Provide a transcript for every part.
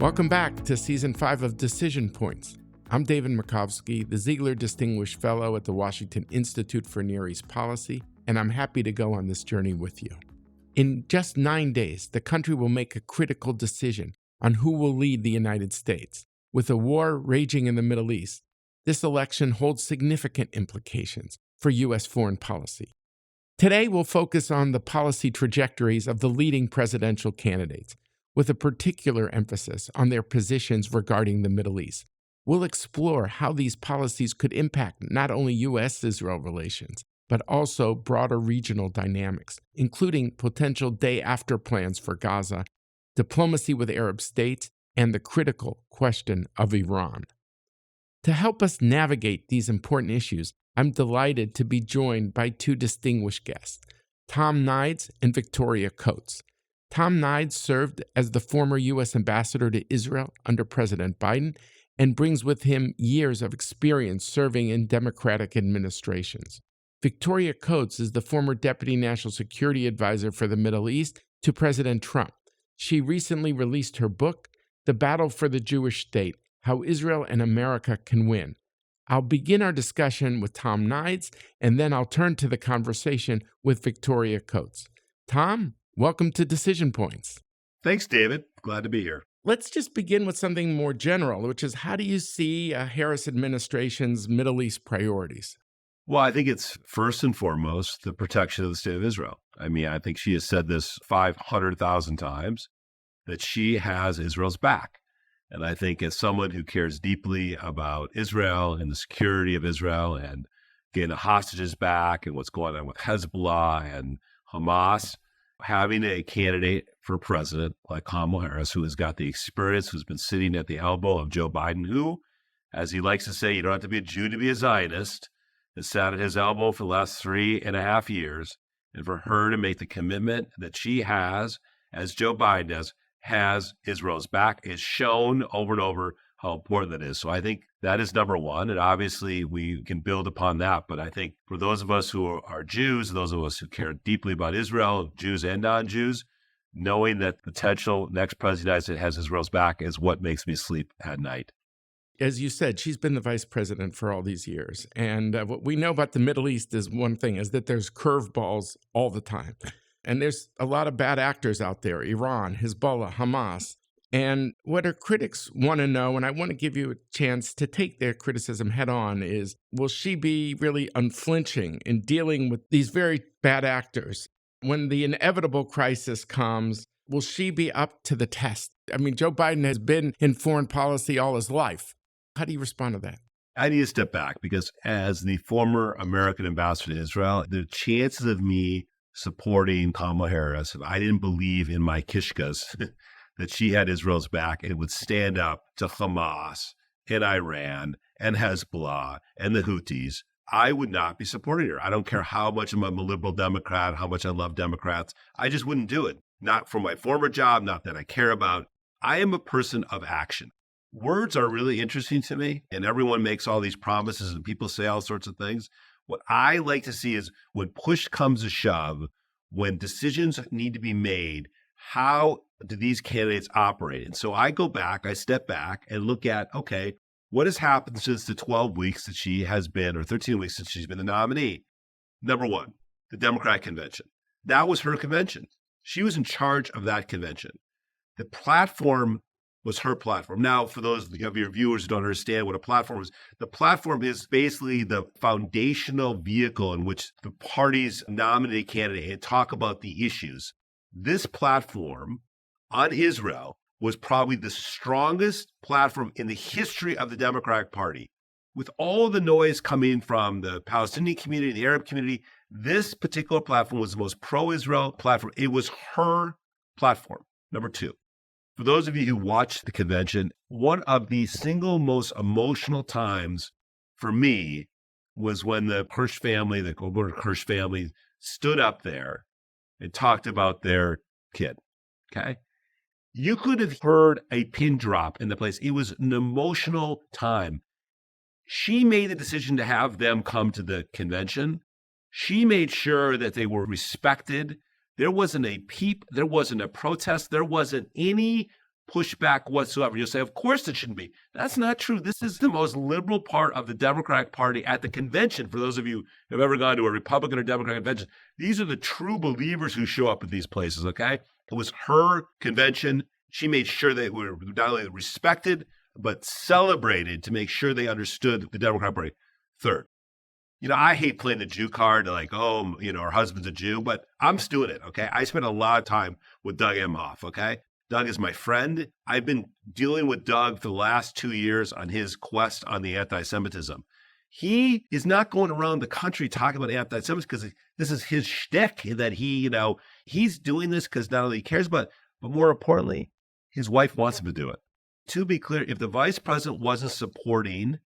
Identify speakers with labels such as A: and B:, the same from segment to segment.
A: Welcome back to Season 5 of Decision Points. I'm David Makovsky, the Ziegler Distinguished Fellow at the Washington Institute for Near East Policy, and I'm happy to go on this journey with you. In just 9 days, the country will make a critical decision on who will lead the United States. With a war raging in the Middle East, this election holds significant implications for U.S. foreign policy. Today, we'll focus on the policy trajectories of the leading presidential candidates, with a particular emphasis on their positions regarding the Middle East. We'll explore how these policies could impact not only U.S. Israel relations, but also broader regional dynamics, including potential day-after plans for Gaza, diplomacy with Arab states, and the critical question of Iran. To help us navigate these important issues, I'm delighted to be joined by two distinguished guests, Tom Nides and Victoria Coates. Tom Nides served as the former U.S. ambassador to Israel under President Biden and brings with him years of experience serving in Democratic administrations. Victoria Coates is the former Deputy National Security Advisor for the Middle East to President Trump. She recently released her book, The Battle for the Jewish State: How Israel and America Can Win. I'll begin our discussion with Tom Nides, and then I'll turn to the conversation with Victoria Coates. Tom, welcome to Decision Points.
B: Thanks, David. Glad to be here.
A: Let's just begin with something more general, which is how do you see Harris administration's Middle East priorities?
B: Well, I think it's first and foremost the protection of the state of Israel. I think she has said this 500,000 times, that she has Israel's back. And I think as someone who cares deeply about Israel and the security of Israel and getting the hostages back and what's going on with Hezbollah and Hamas, having a candidate for president like Kamala Harris, who has got the experience, who's been sitting at the elbow of Joe Biden, who, as he likes to say, you don't have to be a Jew to be a Zionist, has sat at his elbow for the last 3.5 years. And for her to make the commitment that she has, as Joe Biden has Israel's back, is shown over and over how important that is. So I think that is number one. And obviously we can build upon that. But I think for those of us who are Jews, those of us who care deeply about Israel, Jews and non-Jews, knowing that the potential next president of the United States has Israel's back is what makes me sleep at night.
A: As you said, she's been the vice president for all these years. And what we know about the Middle East is one thing, is that there's curveballs all the time. And there's a lot of bad actors out there, Iran, Hezbollah, Hamas. And what her critics want to know, and I want to give you a chance to take their criticism head on, is will she be really unflinching in dealing with these very bad actors? When the inevitable crisis comes, will she be up to the test? I mean, Joe Biden has been in foreign policy all his life. How do you respond to that?
B: I need to step back because as the former American ambassador to Israel, the chances of me supporting Kamala Harris, if I didn't believe in my kishkas that she had Israel's back and would stand up to Hamas and Iran and Hezbollah and the Houthis, I would not be supporting her. I don't care how much I'm a liberal Democrat, how much I love Democrats. I just wouldn't do it. Not for my former job, not that I care about. I am a person of action. Words are really interesting to me, and everyone makes all these promises and people say all sorts of things. What I like to see is when push comes to shove, when decisions need to be made, how do these candidates operate? And so I go back, I step back and look at, okay, what has happened since the 12 weeks that she has been, or 13 weeks since she's been the nominee? Number one, the Democratic Convention. That was her convention. She was in charge of that convention. The platform was her platform. Now, for those of your viewers who don't understand what a platform is, the platform is basically the foundational vehicle in which the parties nominate a candidate and talk about the issues. This platform on Israel was probably the strongest platform in the history of the Democratic Party. With all the noise coming from the Palestinian community, the Arab community, this particular platform was the most pro-Israel platform. It was her platform. Number two, for those of you who watched the convention, one of the single most emotional times for me was when the Kirsch family, the Goldberg Kirsch family, stood up there and talked about their kid. Okay? You could have heard a pin drop in the place. It was an emotional time. She made the decision to have them come to the convention. She made sure that they were respected. There wasn't a peep. There wasn't a protest. There wasn't any pushback whatsoever. You'll say, of course it shouldn't be. That's not true. This is the most liberal part of the Democratic Party at the convention. For those of you who have ever gone to a Republican or Democratic convention, these are the true believers who show up at these places, okay? It was her convention. She made sure they were not only respected, but celebrated to make sure they understood the Democratic Party. Third, I hate playing the Jew card, like, oh, her husband's a Jew, but I'm still doing it, okay? I spent a lot of time with Doug Emhoff, okay? Doug is my friend. I've been dealing with Doug for the last 2 years on his quest on the anti-Semitism. He is not going around the country talking about anti-Semitism because this is his shtick, that he's doing this because not only he cares, but more importantly, his wife wants him to do it. To be clear, if the vice president wasn't supporting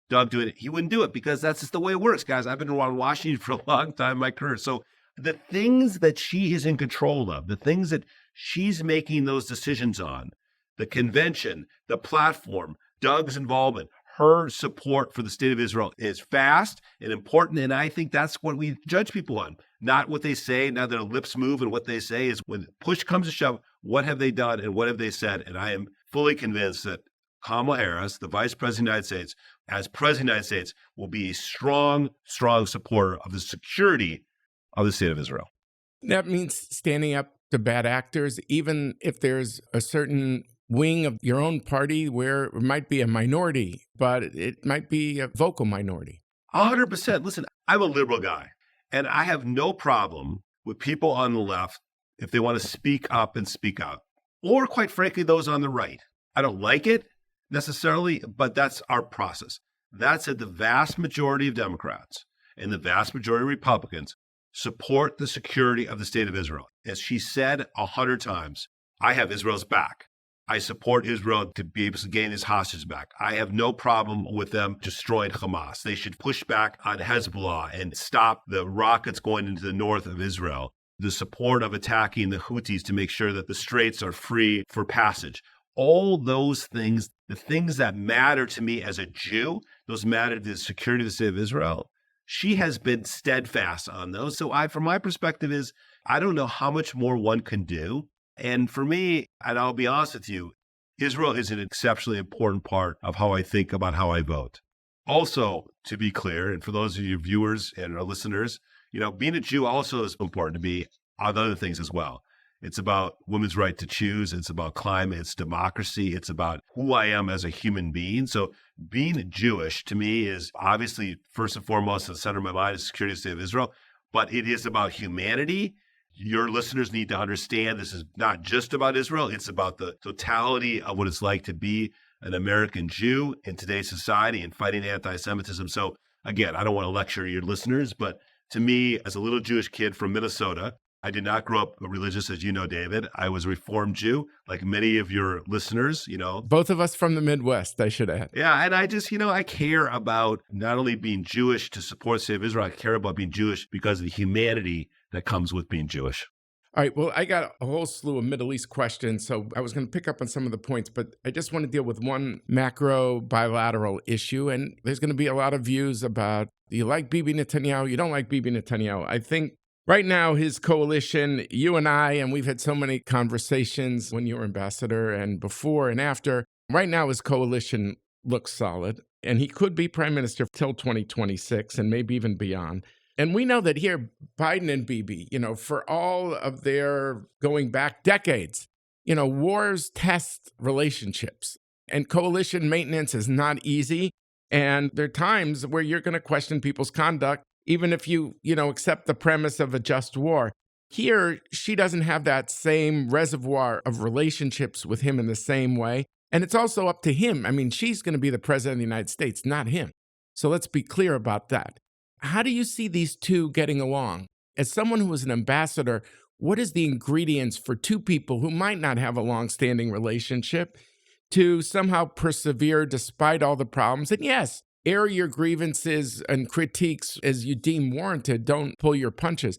B: Doug doing it, he wouldn't do it, because that's just the way it works, guys. I've been around Washington for a long time in my career. So the things that she is in control of, the things that she's making those decisions on, the convention, the platform, Doug's involvement, her support for the state of Israel is fast and important. And I think that's what we judge people on, not what they say, not their lips move. And what they say is, when push comes to shove, what have they done and what have they said? And I am fully convinced that Kamala Harris, the Vice President of the United States, as President of the United States, will be a strong, strong supporter of the security of the state of Israel.
A: That means standing up to bad actors, even if there's a certain wing of your own party where it might be a minority, but it might be a vocal minority.
B: 100%. Listen, I'm a liberal guy, and I have no problem with people on the left if they want to speak up and speak out, or quite frankly, those on the right. I don't like it necessarily, but that's our process. That said, the vast majority of Democrats and the vast majority of Republicans support the security of the state of Israel. As she said 100 times, I have Israel's back. I support Israel to be able to gain his hostages back. I have no problem with them destroying Hamas. They should push back on Hezbollah and stop the rockets going into the north of Israel. The support of attacking the Houthis to make sure that the straits are free for passage. All those things, the things that matter to me as a Jew, those matter to the security of the state of Israel. She has been steadfast on those. So from my perspective is, I don't know how much more one can do. And for me, and I'll be honest with you, Israel is an exceptionally important part of how I think about how I vote. Also, to be clear, and for those of you viewers and our listeners, being a Jew also is important to me on other things as well. It's about women's right to choose. It's about climate. It's democracy. It's about who I am as a human being. So being Jewish to me is obviously first and foremost at the center of my mind is security of the state of Israel, but it is about humanity. Your listeners need to understand this is not just about Israel. It's about the totality of what it's like to be an American Jew in today's society and fighting anti-Semitism. So again, I don't want to lecture your listeners, but to me, as a little Jewish kid from Minnesota, I did not grow up religious, as you know, David. I was a Reformed Jew, like many of your listeners,
A: Both of us from the Midwest, I should add.
B: Yeah, and I just, I care about not only being Jewish to support the state of Israel, I care about being Jewish because of the humanity that comes with being Jewish.
A: All right, well, I got a whole slew of Middle East questions, so I was going to pick up on some of the points, but I just want to deal with one macro bilateral issue, and there's going to be a lot of views about, do you like Bibi Netanyahu? You don't like Bibi Netanyahu. I think right now, his coalition, you and I, and we've had so many conversations when you were ambassador and before and after, right now his coalition looks solid, and he could be prime minister till 2026 and maybe even beyond. And we know that here, Biden and Bibi, for all of their going back decades, wars test relationships, and coalition maintenance is not easy. And there are times where you're going to question people's conduct, even if you accept the premise of a just war. Here, she doesn't have that same reservoir of relationships with him in the same way. And it's also up to him. I mean, she's going to be the president of the United States, not him. So let's be clear about that. How do you see these two getting along? As someone who is an ambassador, what is the ingredients for two people who might not have a long-standing relationship to somehow persevere despite all the problems? And yes, air your grievances and critiques as you deem warranted. Don't pull your punches.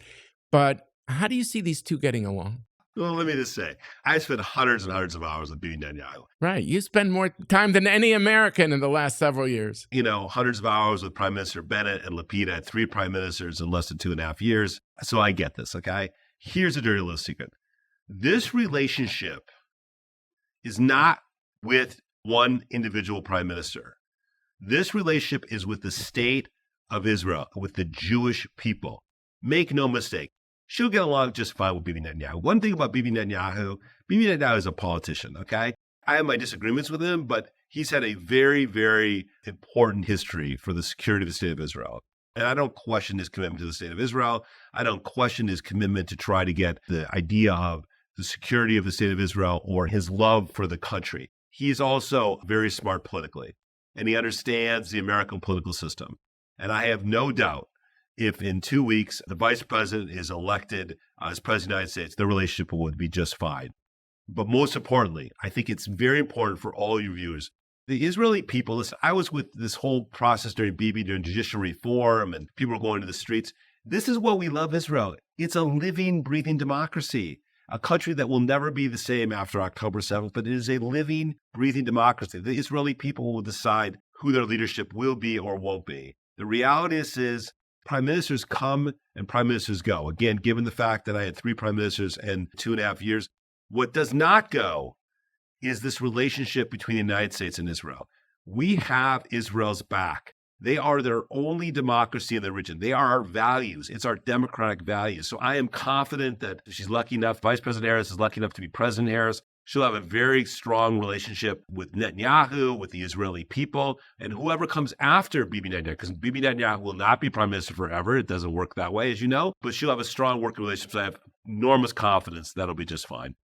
A: But how do you see these two getting along?
B: Well, let me just say, I spent hundreds and hundreds of hours with Bibi Netanyahu.
A: Right. You spend more time than any American in the last several years.
B: Hundreds of hours with Prime Minister Bennett and Lapid. I had 3 prime ministers in less than 2.5 years. So I get this, okay? Here's a dirty little secret. This relationship is not with one individual prime minister. This relationship is with the state of Israel, with the Jewish people. Make no mistake, she'll get along just fine with Bibi Netanyahu. One thing about Bibi Netanyahu is a politician, okay? I have my disagreements with him, but he's had a very, very important history for the security of the state of Israel. And I don't question his commitment to the state of Israel. I don't question his commitment to try to get the idea of the security of the state of Israel or his love for the country. He's also very smart politically, and he understands the American political system. And I have no doubt if in 2 weeks the vice president is elected as president of the United States, the relationship would be just fine. But most importantly, I think it's very important for all your viewers. The Israeli people, listen, I was with this whole process during Bibi, during judicial reform, and people were going to the streets. This is what we love Israel. It's a living, breathing democracy, a country that will never be the same after October 7th, but it is a living, breathing democracy. The Israeli people will decide who their leadership will be or won't be. The reality is prime ministers come and prime ministers go. Again, given the fact that I had 3 prime ministers in 2.5 years, what does not go is this relationship between the United States and Israel. We have Israel's back. They are their only democracy in the region. They are our values. It's our democratic values. So I am confident that she's lucky enough, Vice President Harris is lucky enough to be President Harris. She'll have a very strong relationship with Netanyahu, with the Israeli people, and whoever comes after Bibi Netanyahu, because Bibi Netanyahu will not be prime minister forever. It doesn't work that way, as you know, but she'll have a strong working relationship. So I have enormous confidence that'll be just fine.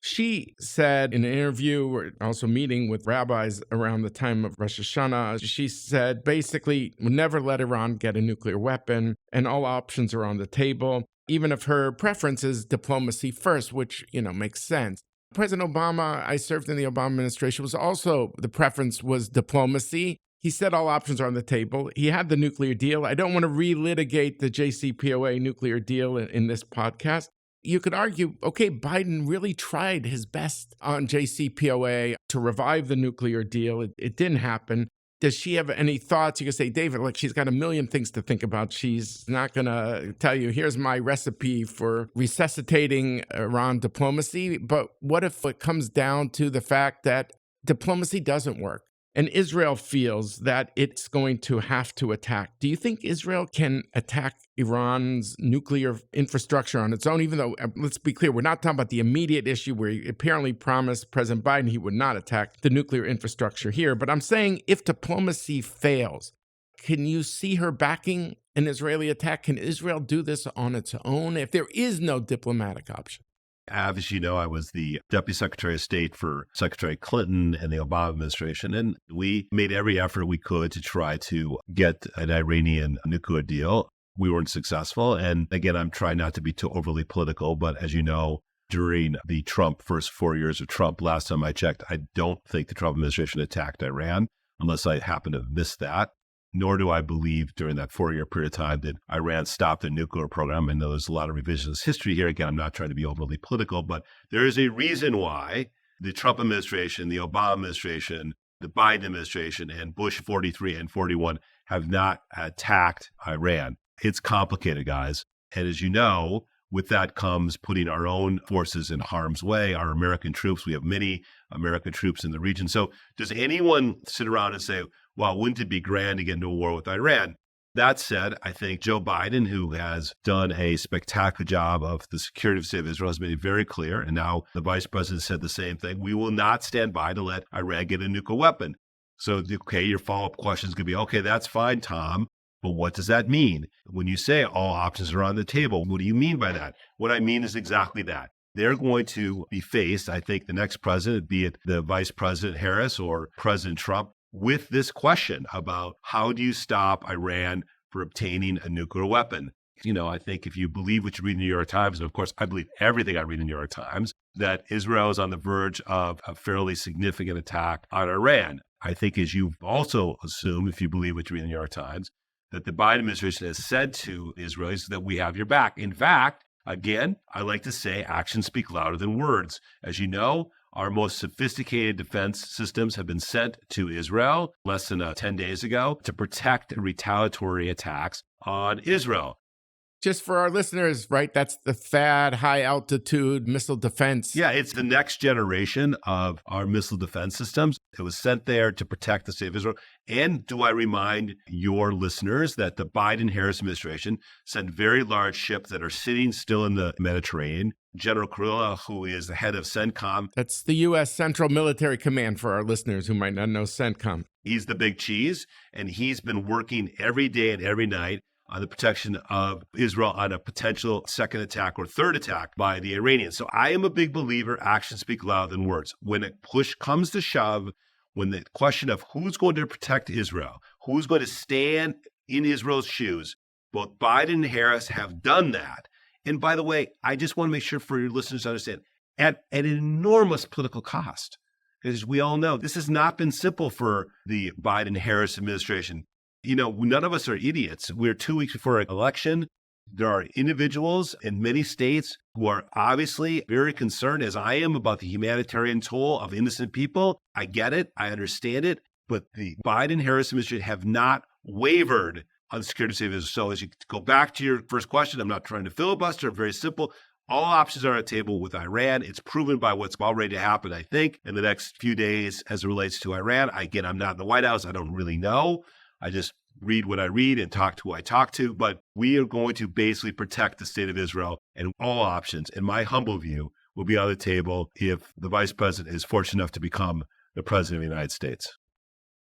A: She said in an interview, or also meeting with rabbis around the time of Rosh Hashanah, she said basically, we'll never let Iran get a nuclear weapon, and all options are on the table, even if her preference is diplomacy first, which, makes sense. President Obama, I served in the Obama administration, was also, the preference was diplomacy. He said all options are on the table. He had the nuclear deal. I don't want to relitigate the JCPOA nuclear deal in this podcast. You could argue, okay, Biden really tried his best on JCPOA to revive the nuclear deal. It didn't happen. Does she have any thoughts? You can say, David, look, she's got a million things to think about. She's not going to tell you, here's my recipe for resuscitating Iran diplomacy. But what if it comes down to the fact that diplomacy doesn't work and Israel feels that it's going to have to attack? Do you think Israel can attack Iran's nuclear infrastructure on its own, even though, let's be clear, we're not talking about the immediate issue where he apparently promised President Biden he would not attack the nuclear infrastructure here. But I'm saying if diplomacy fails, can you see her backing an Israeli attack? Can Israel do this on its own if there is no diplomatic option?
B: As you know, I was the Deputy Secretary of State for Secretary Clinton and the Obama administration, and we made every effort we could to try to get an Iranian nuclear deal. We weren't successful. And again, I'm trying not to be too overly political, but as you know, during the first 4 years of Trump, last time I checked, I don't think the Trump administration attacked Iran, unless I happen to have missed that. Nor do I believe during that 4-year period of time that Iran stopped their nuclear program. I know there's a lot of revisionist history here. Again, I'm not trying to be overly political, but there is a reason why the Trump administration, the Obama administration, the Biden administration, and Bush 43 and 41 have not attacked Iran. It's complicated, guys. And as you know, with that comes putting our own forces in harm's way, our American troops. We have many American troops in the region. So does anyone sit around and say, well, wouldn't it be grand to get into a war with Iran? That said, I think Joe Biden, who has done a spectacular job of the security of the state of Israel, has made it very clear. And now the vice president said the same thing. We will not stand by to let Iran get a nuclear weapon. So, okay, your follow-up question is going to be, okay, that's fine, Tom. But what does that mean? When you say all options are on the table, what do you mean by that? What I mean is exactly that. They're going to be faced, I think, the next president, be it the Vice President Harris or President Trump, with this question about how do you stop Iran for obtaining a nuclear weapon? I think if you believe what you read in the New York Times, and of course, I believe everything I read in the New York Times, that Israel is on the verge of a fairly significant attack on Iran. I think as you also assume, if you believe what you read in the New York Times, that the Biden administration has said to the Israelis that we have your back. In fact, again, I like to say actions speak louder than words. As you know, our most sophisticated defense systems have been sent to Israel less than 10 days ago to protect retaliatory attacks on Israel.
A: Just for our listeners, right? That's the THAAD, high altitude missile defense.
B: Yeah, it's the next generation of our missile defense systems. It was sent there to protect the state of Israel. And do I remind your listeners that the Biden-Harris administration sent very large ships that are sitting still in the Mediterranean. General Kurilla, who is the head of CENTCOM.
A: That's the U.S. Central Military Command for our listeners who might not know CENTCOM.
B: He's the big cheese, and he's been working every day and every night on the protection of Israel on a potential second attack or third attack by the Iranians. So I am a big believer, actions speak louder than words. When a push comes to shove, when the question of who's going to protect Israel, who's going to stand in Israel's shoes, both Biden and Harris have done that. And by the way, I just want to make sure for your listeners to understand, at an enormous political cost. As we all know, this has not been simple for the Biden-Harris administration. You know, none of us are idiots. We're 2 weeks before an election. There are individuals in many states who are obviously very concerned, as I am, about the humanitarian toll of innocent people. I get it. I understand it. But the Biden-Harris administration have not wavered on the security of Israel. So as you go back to your first question, I'm not trying to filibuster. Very simple. All options are on the table with Iran. It's proven by what's already to happen, I think, in the next few days as it relates to Iran. Again, I'm not in the White House. I don't really know. I just read what I read and talk to who I talk to. But we are going to basically protect the state of Israel, and all options, in my humble view, will be on the table if the vice president is fortunate enough to become the president of the United States.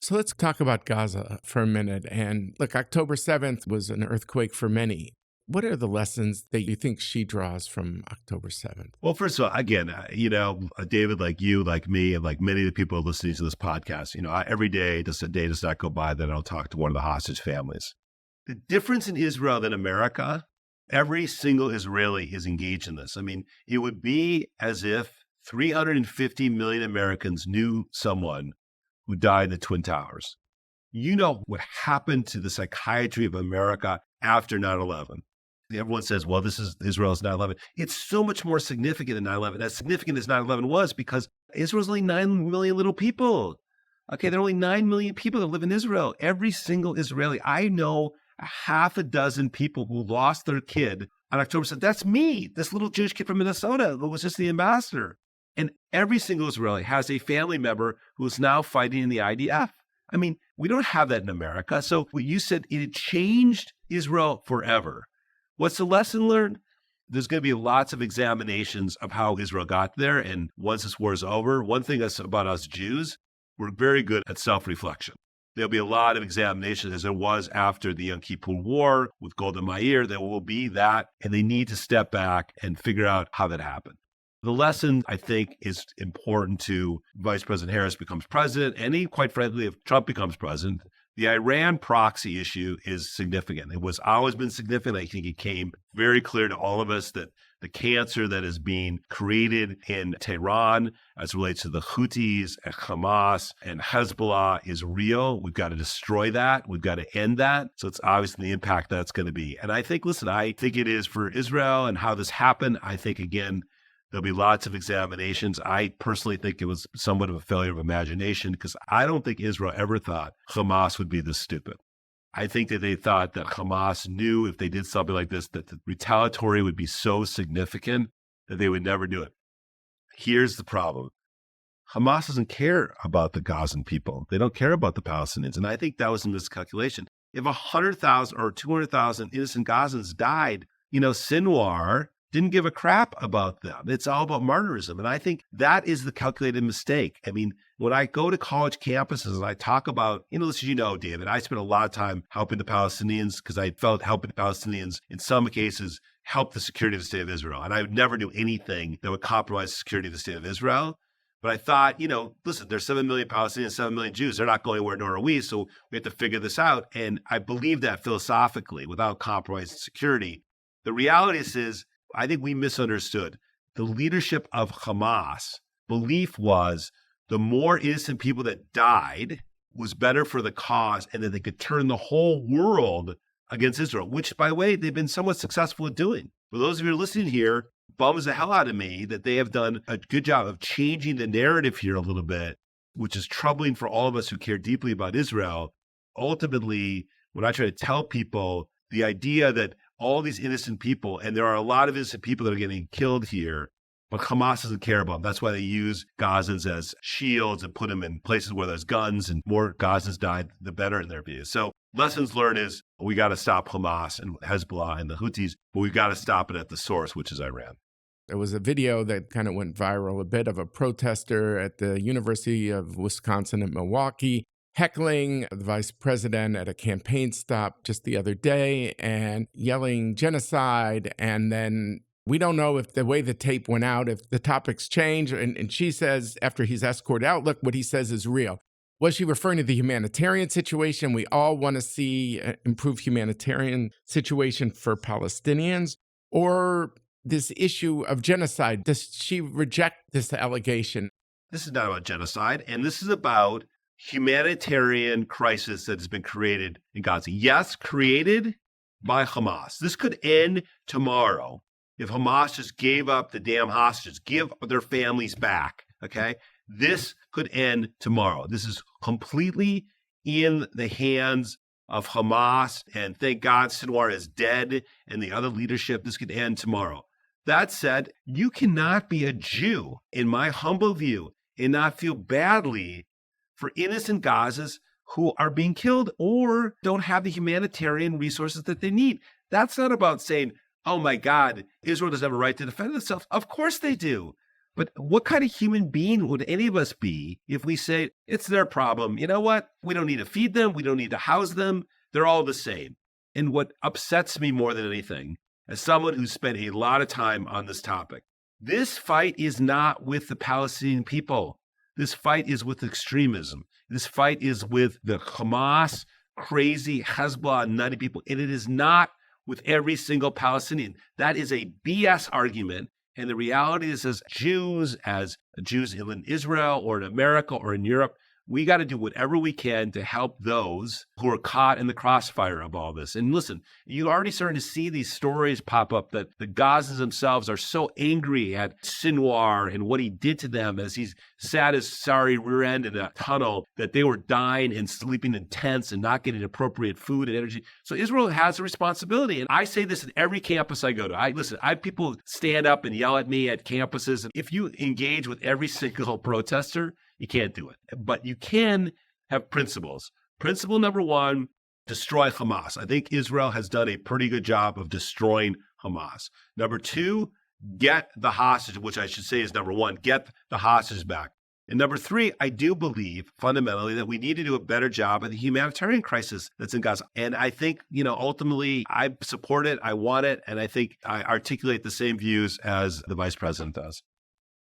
A: So let's talk about Gaza for a minute. And look, October 7th was an earthquake for many. What are the lessons that you think she draws from October 7th?
B: Well, first of all, again, David, like you, like me, and like many of the people listening to this podcast, every day, a day does not go by that I don't talk to one of the hostage families. The difference in Israel than America, every single Israeli is engaged in this. I mean, it would be as if 350 million Americans knew someone who died in the Twin Towers. You know what happened to the psychiatry of America after 9/11. Everyone says, well, this is Israel's 9/11. It's so much more significant than 9/11. As significant as 9/11 was, because Israel's only 9 million little people. Okay, there are only 9 million people that live in Israel. Every single Israeli. I know a half a dozen people who lost their kid on October 7th. That's me, this little Jewish kid from Minnesota who was just the ambassador. And every single Israeli has a family member who is now fighting in the IDF. I mean, we don't have that in America. So what you said, it changed Israel forever. What's the lesson learned? There's going to be lots of examinations of how Israel got there. And once this war is over, one thing that's about us Jews, we're very good at self-reflection. There'll be a lot of examinations, as there was after the Yom Kippur War with Golda Meir. There will be that, and they need to step back and figure out how that happened. The lesson, I think, is important to Vice President Harris becomes president, and quite frankly, if Trump becomes president. The Iran proxy issue is significant. It was always been significant. I think it came very clear to all of us that the cancer that is being created in Tehran as it relates to the Houthis and Hamas and Hezbollah is real. We've got to destroy that. We've got to end that. So it's obviously the impact that's going to be. And I think it is for Israel and how this happened. I think, again, there'll be lots of examinations. I personally think it was somewhat of a failure of imagination because I don't think Israel ever thought Hamas would be this stupid. I think that they thought that Hamas knew if they did something like this, that the retaliatory would be so significant that they would never do it. Here's the problem. Hamas doesn't care about the Gazan people. They don't care about the Palestinians. And I think that was a miscalculation. If 100,000 or 200,000 innocent Gazans died, Sinwar didn't give a crap about them. It's all about martyrism. And I think that is the calculated mistake. I mean, when I go to college campuses and I talk about, David, I spent a lot of time helping the Palestinians because I felt helping the Palestinians in some cases help the security of the state of Israel. And I would never do anything that would compromise the security of the state of Israel. But I thought, listen, there's 7 million Palestinians, 7 million Jews. They're not going anywhere, nor are we. So we have to figure this out. And I believe that philosophically without compromising security. The reality is I think we misunderstood. The leadership of Hamas belief was the more innocent people that died was better for the cause and that they could turn the whole world against Israel, which, by the way, they've been somewhat successful at doing. For those of you listening here, bums the hell out of me that they have done a good job of changing the narrative here a little bit, which is troubling for all of us who care deeply about Israel. Ultimately, when I try to tell people the idea that all these innocent people, and there are a lot of innocent people that are getting killed here, but Hamas doesn't care about them. That's why they use Gazans as shields and put them in places where there's guns, and more Gazans died, the better in their view. So lessons learned is we got to stop Hamas and Hezbollah and the Houthis, but we've got to stop it at the source, which is Iran.
A: There was a video that kind of went viral a bit of a protester at the University of Wisconsin in Milwaukee heckling the vice president at a campaign stop just the other day and yelling genocide. And then we don't know if the way the tape went out, if the topics change. And she says, after he's escorted out, look, what he says is real. Was she referring to the humanitarian situation? We all want to see an improved humanitarian situation for Palestinians, or this issue of genocide? Does she reject this allegation?
B: This is not about genocide, and this is about humanitarian crisis that has been created in Gaza. Yes, created by Hamas. This could end tomorrow if Hamas just gave up the damn hostages, give their families back, okay? This could end tomorrow. This is completely in the hands of Hamas, and thank God Sinwar is dead and the other leadership. This could end tomorrow. That said, you cannot be a Jew, in my humble view, and not feel badly for innocent Gazans who are being killed or don't have the humanitarian resources that they need. That's not about saying, oh my God, Israel doesn't have a right to defend itself. Of course they do. But what kind of human being would any of us be if we say, it's their problem? You know what? We don't need to feed them. We don't need to house them. They're all the same. And what upsets me more than anything, as someone who's spent a lot of time on this topic, this fight is not with the Palestinian people. This fight is with extremism. This fight is with the Hamas, crazy Hezbollah, nutty people. And it is not with every single Palestinian. That is a BS argument. And the reality is, as Jews in Israel or in America or in Europe, we got to do whatever we can to help those who are caught in the crossfire of all this. And listen, you're already starting to see these stories pop up that the Gazans themselves are so angry at Sinwar and what he did to them as he's sat his sorry rear end in a tunnel, that they were dying and sleeping in tents and not getting appropriate food and energy. So Israel has a responsibility. And I say this at every campus I go to. I have people stand up and yell at me at campuses. If you engage with every single protester, you can't do it. But you can have principles. Principle number one, destroy Hamas. I think Israel has done a pretty good job of destroying Hamas. Number two, get the hostage, which I should say is number one, get the hostages back. And number three, I do believe fundamentally that we need to do a better job of the humanitarian crisis that's in Gaza. And I think, ultimately I support it, I want it, and I think I articulate the same views as the vice president does.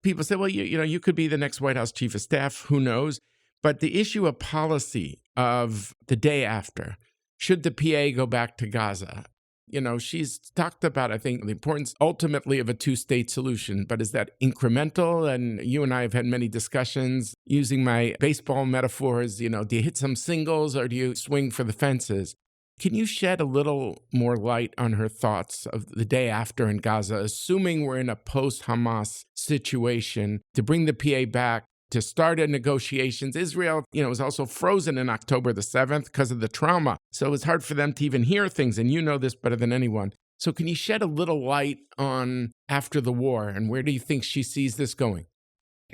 A: People say, well, you could be the next White House chief of staff, who knows? But the issue of policy of the day after, should the PA go back to Gaza? She's talked about, I think, the importance ultimately of a two-state solution, but is that incremental? And you and I have had many discussions using my baseball metaphors. Do you hit some singles or do you swing for the fences? Can you shed a little more light on her thoughts of the day after in Gaza, assuming we're in a post-Hamas situation, to bring the PA back, to start negotiations? Israel, was also frozen in October the 7th because of the trauma. So it's hard for them to even hear things, and you know this better than anyone. So can you shed a little light on after the war, and where do you think she sees this going?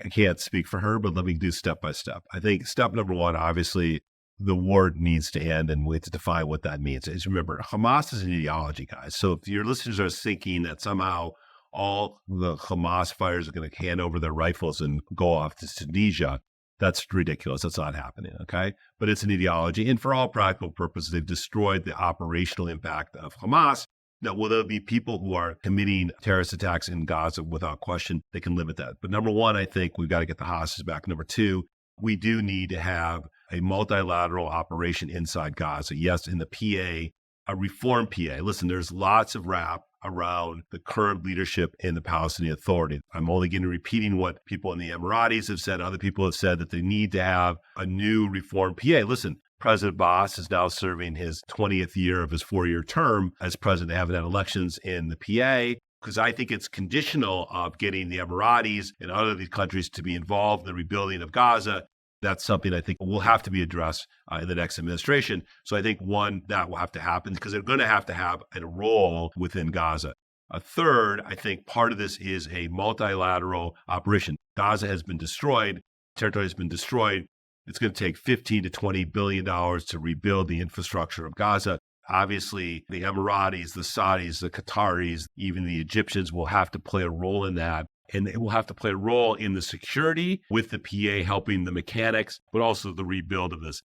B: I can't speak for her, but let me do step by step. I think step number one, obviously, the war needs to end, and we have to define what that means. As remember, Hamas is an ideology, guys. So if your listeners are thinking that somehow all the Hamas fighters are going to hand over their rifles and go off to Tunisia, that's ridiculous. That's not happening, okay? But it's an ideology, and for all practical purposes, they've destroyed the operational impact of Hamas. Now, will there be people who are committing terrorist attacks in Gaza? Without question, they can limit that. But number one, I think we've got to get the hostages back. Number two, we do need to have a multilateral operation inside Gaza. Yes, in the PA, a reform PA. Listen, there's lots of rap around the current leadership in the Palestinian Authority. I'm only going to repeating what people in the Emiratis have said. Other people have said that they need to have a new reform PA. Listen, President Abbas is now serving his 20th year of his 4-year term as president. They haven't had elections in the PA, because I think it's conditional of getting the Emiratis and other these countries to be involved in the rebuilding of Gaza. That's something I think will have to be addressed in the next administration. So I think one, that will have to happen because they're going to have a role within Gaza. A third, I think part of this is a multilateral operation. Gaza has been destroyed, territory has been destroyed. It's going to take $15 to $20 billion to rebuild the infrastructure of Gaza. Obviously, the Emiratis, the Saudis, the Qataris, even the Egyptians will have to play a role in that. And it will have to play a role in the security with the PA helping the mechanics, but also the rebuild of this.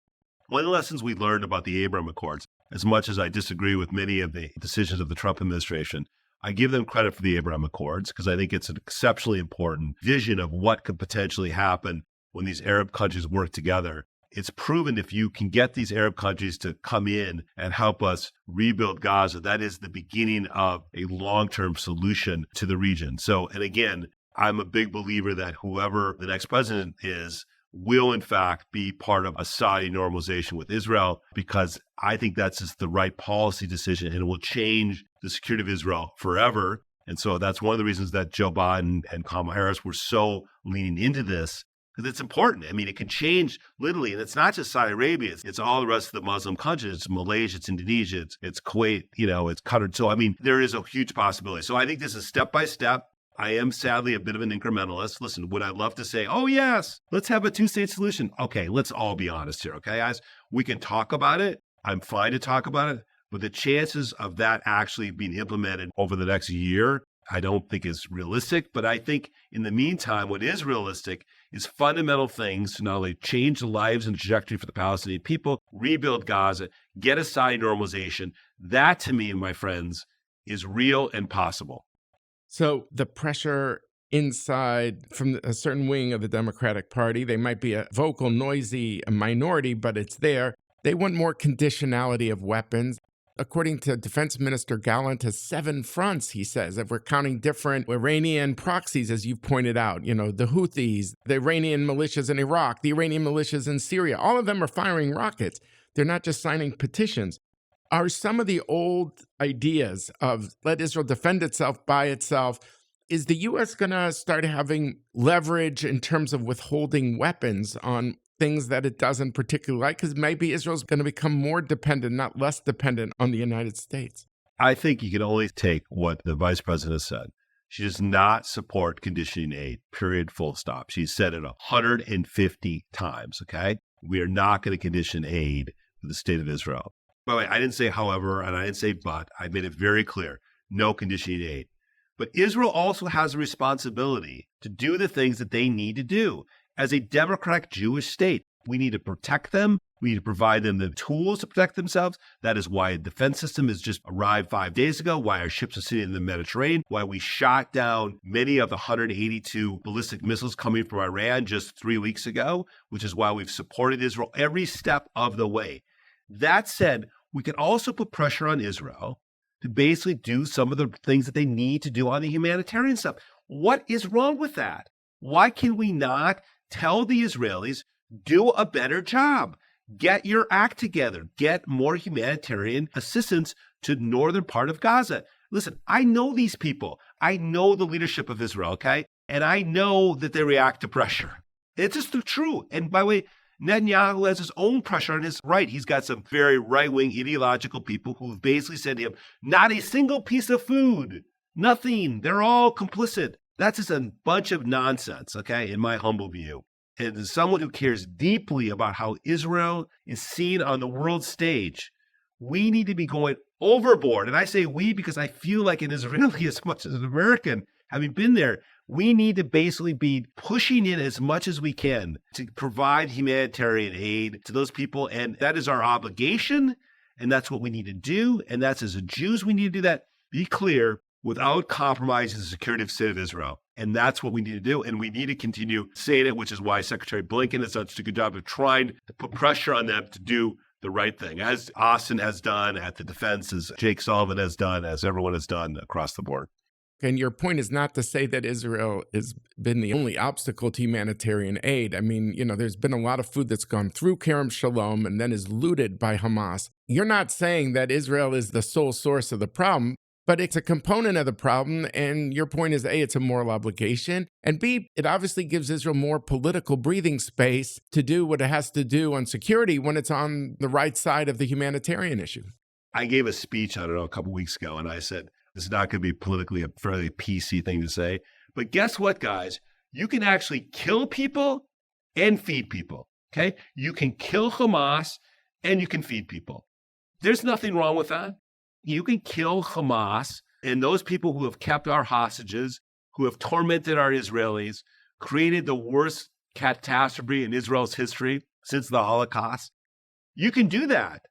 B: One of the lessons we learned about the Abraham Accords, as much as I disagree with many of the decisions of the Trump administration, I give them credit for the Abraham Accords because I think it's an exceptionally important vision of what could potentially happen when these Arab countries work together. It's proven if you can get these Arab countries to come in and help us rebuild Gaza, that is the beginning of a long-term solution to the region. So, and again, I'm a big believer that whoever the next president is will in fact be part of a Saudi normalization with Israel, because I think that's just the right policy decision and it will change the security of Israel forever. And so that's one of the reasons that Joe Biden and Kamala Harris were so leaning into this. Because it's important. I mean, it can change literally. And it's not just Saudi Arabia. It's all the rest of the Muslim countries. It's Malaysia, it's Indonesia, it's Kuwait, it's Qatar. So, I mean, there is a huge possibility. So I think this is step by step. I am sadly a bit of an incrementalist. Listen, would I love to say, oh, yes, let's have a two-state solution? Okay, let's all be honest here, okay, guys? We can talk about it. I'm fine to talk about it. But the chances of that actually being implemented over the next year, I don't think is realistic. But I think in the meantime, what is realistic is fundamental things to not only change the lives and trajectory for the Palestinian people, rebuild Gaza, get a Saudi normalization. That, to me, my friends, is real and possible.
A: So the pressure inside from a certain wing of the Democratic Party, they might be a vocal, noisy minority, but it's there. They want more conditionality of weapons. According to Defense Minister Gallant, has 7 fronts, he says, if we're counting different Iranian proxies, as you've pointed out, the Houthis, the Iranian militias in Iraq, the Iranian militias in Syria, all of them are firing rockets. They're not just signing petitions. Are some of the old ideas of let Israel defend itself by itself, is the U.S. going to start having leverage in terms of withholding weapons on things that it doesn't particularly like? Because maybe Israel's going to become more dependent, not less dependent on the United States.
B: I think you can only take what the vice president has said. She does not support conditioning aid, period, full stop. She's said it 150 times, okay? We are not going to condition aid for the state of Israel. By the way, I didn't say however, and I didn't say but. I made it very clear, no conditioning aid. But Israel also has a responsibility to do the things that they need to do. As a democratic Jewish state, we need to protect them. We need to provide them the tools to protect themselves. That is why a defense system has just arrived 5 days ago, why our ships are sitting in the Mediterranean, why we shot down many of the 182 ballistic missiles coming from Iran just 3 weeks ago, which is why we've supported Israel every step of the way. That said, we can also put pressure on Israel to basically do some of the things that they need to do on the humanitarian stuff. What is wrong with that? Why can we not tell the Israelis, do a better job? Get your act together. Get more humanitarian assistance to the northern part of Gaza. Listen, I know these people. I know the leadership of Israel, okay? And I know that they react to pressure. It's just true. And by the way, Netanyahu has his own pressure on his right. He's got some very right-wing ideological people who have basically said to him, not a single piece of food, nothing. They're all complicit. That's just a bunch of nonsense, okay, in my humble view. And as someone who cares deeply about how Israel is seen on the world stage, we need to be going overboard. And I say we because I feel like an Israeli as much as an American, having been there, we need to basically be pushing in as much as we can to provide humanitarian aid to those people. And that is our obligation. And that's what we need to do. And that's as a Jews, we need to do that. Be clear, without compromising the security of the state of Israel. And that's what we need to do. And we need to continue saying it, which is why Secretary Blinken has done such a good job of trying to put pressure on them to do the right thing, as Austin has done at the defense, as Jake Sullivan has done, as everyone has done across the board.
A: And your point is not to say that Israel has been the only obstacle to humanitarian aid. I mean, there's been a lot of food that's gone through Kerem Shalom and then is looted by Hamas. You're not saying that Israel is the sole source of the problem. but it's a component of the problem. And your point is, A, it's a moral obligation. And B, it obviously gives Israel more political breathing space to do what it has to do on security when it's on the right side of the humanitarian issue.
B: I gave a speech, I don't know, a couple weeks ago, and I said, this is not going to be politically a fairly PC thing to say. But guess what, guys? You can actually kill people and feed people, okay? You can kill Hamas and you can feed people. There's nothing wrong with that. You can kill Hamas and those people who have kept our hostages, who have tormented our Israelis, created the worst catastrophe in Israel's history since the Holocaust. You can do that.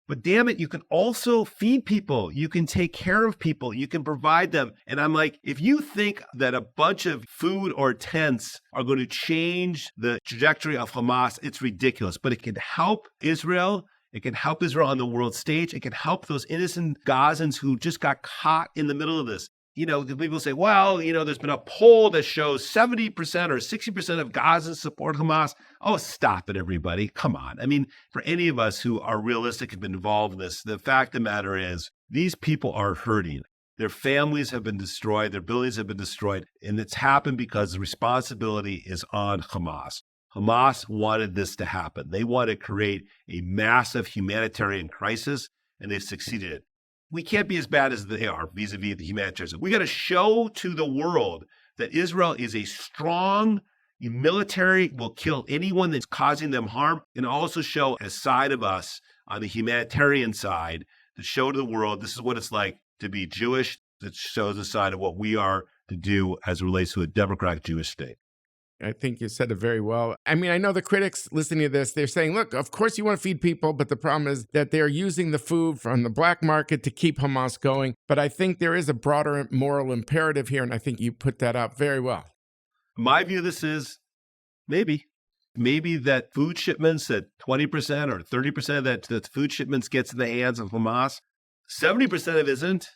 B: But damn it, you can also feed people. You can take care of people. You can provide them. And I'm like, if you think that a bunch of food or tents are going to change the trajectory of Hamas, it's ridiculous. But it can help Israel. It can help Israel on the world stage. It can help those innocent Gazans who just got caught in the middle of this. The people say, well, there's been a poll that shows 70% or 60% of Gazans support Hamas. Oh, stop it, everybody. Come on. I mean, for any of us who are realistic and been involved in this, the fact of the matter is these people are hurting. Their families have been destroyed. Their buildings have been destroyed. And it's happened because the responsibility is on Hamas. Hamas wanted this to happen. They want to create a massive humanitarian crisis, and they've succeeded. We can't be as bad as they are vis-a-vis the humanitarians. We got to show to the world that Israel is a strong military, will kill anyone that's causing them harm, and also show a side of us on the humanitarian side to show to the world this is what it's like to be Jewish, that shows a side of what we are to do as it relates to a democratic Jewish state.
A: I think you said it very well. I mean, I know the critics listening to this, they're saying, look, of course you want to feed people, but the problem is that they're using the food from the black market to keep Hamas going. But I think there is a broader moral imperative here, and I think you put that up very well.
B: My view of this is maybe that food shipments, that 20% or 30% of that food shipments gets in the hands of Hamas, 70% of it isn't,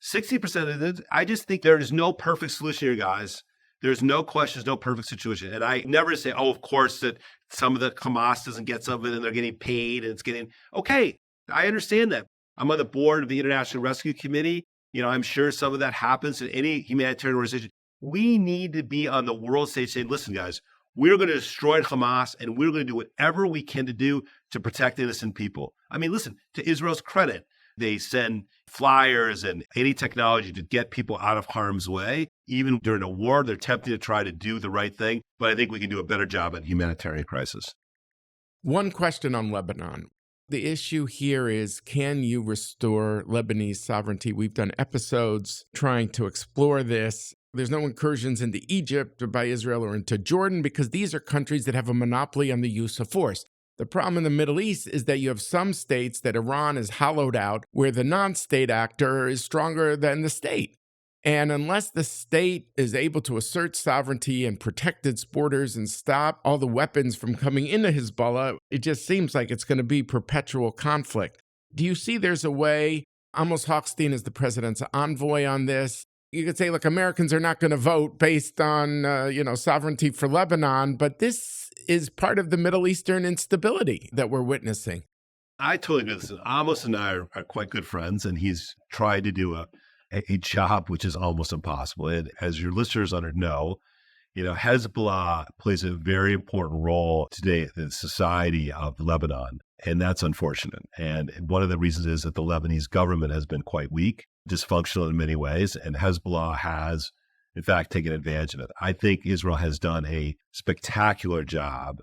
B: 60% of it isn't. I just think there is no perfect solution here, guys. There's no question, there's no perfect situation. And I never say, of course, that some of the Hamas doesn't get some of it and they're getting paid and it's getting, okay, I understand that. I'm on the board of the International Rescue Committee. I'm sure some of that happens in any humanitarian organization. We need to be on the world stage saying, listen, guys, we're going to destroy Hamas and we're going to do whatever we can to do to protect innocent people. I mean, listen, to Israel's credit, they send flyers and any technology to get people out of harm's way. Even during a war, they're attempting to try to do the right thing. But I think we can do a better job at humanitarian crisis.
A: One question on Lebanon. The issue here is, can you restore Lebanese sovereignty? We've done episodes trying to explore this. There's no incursions into Egypt or by Israel or into Jordan because these are countries that have a monopoly on the use of force. The problem in the Middle East is that you have some states that Iran has hollowed out where the non-state actor is stronger than the state. And unless the state is able to assert sovereignty and protect its borders and stop all the weapons from coming into Hezbollah, it just seems like it's going to be perpetual conflict. Do you see there's a way? Amos Hochstein is the president's envoy on this. You could say, look, Americans are not going to vote based on, sovereignty for Lebanon, but this is part of the Middle Eastern instability that we're witnessing.
B: I totally agree with this. Amos and I are quite good friends, and he's tried to do a job which is almost impossible. And as your listeners know, Hezbollah plays a very important role today in the society of Lebanon, and that's unfortunate. And one of the reasons is that the Lebanese government has been quite weak, dysfunctional in many ways, and Hezbollah has, in fact, taken advantage of it. I think Israel has done a spectacular job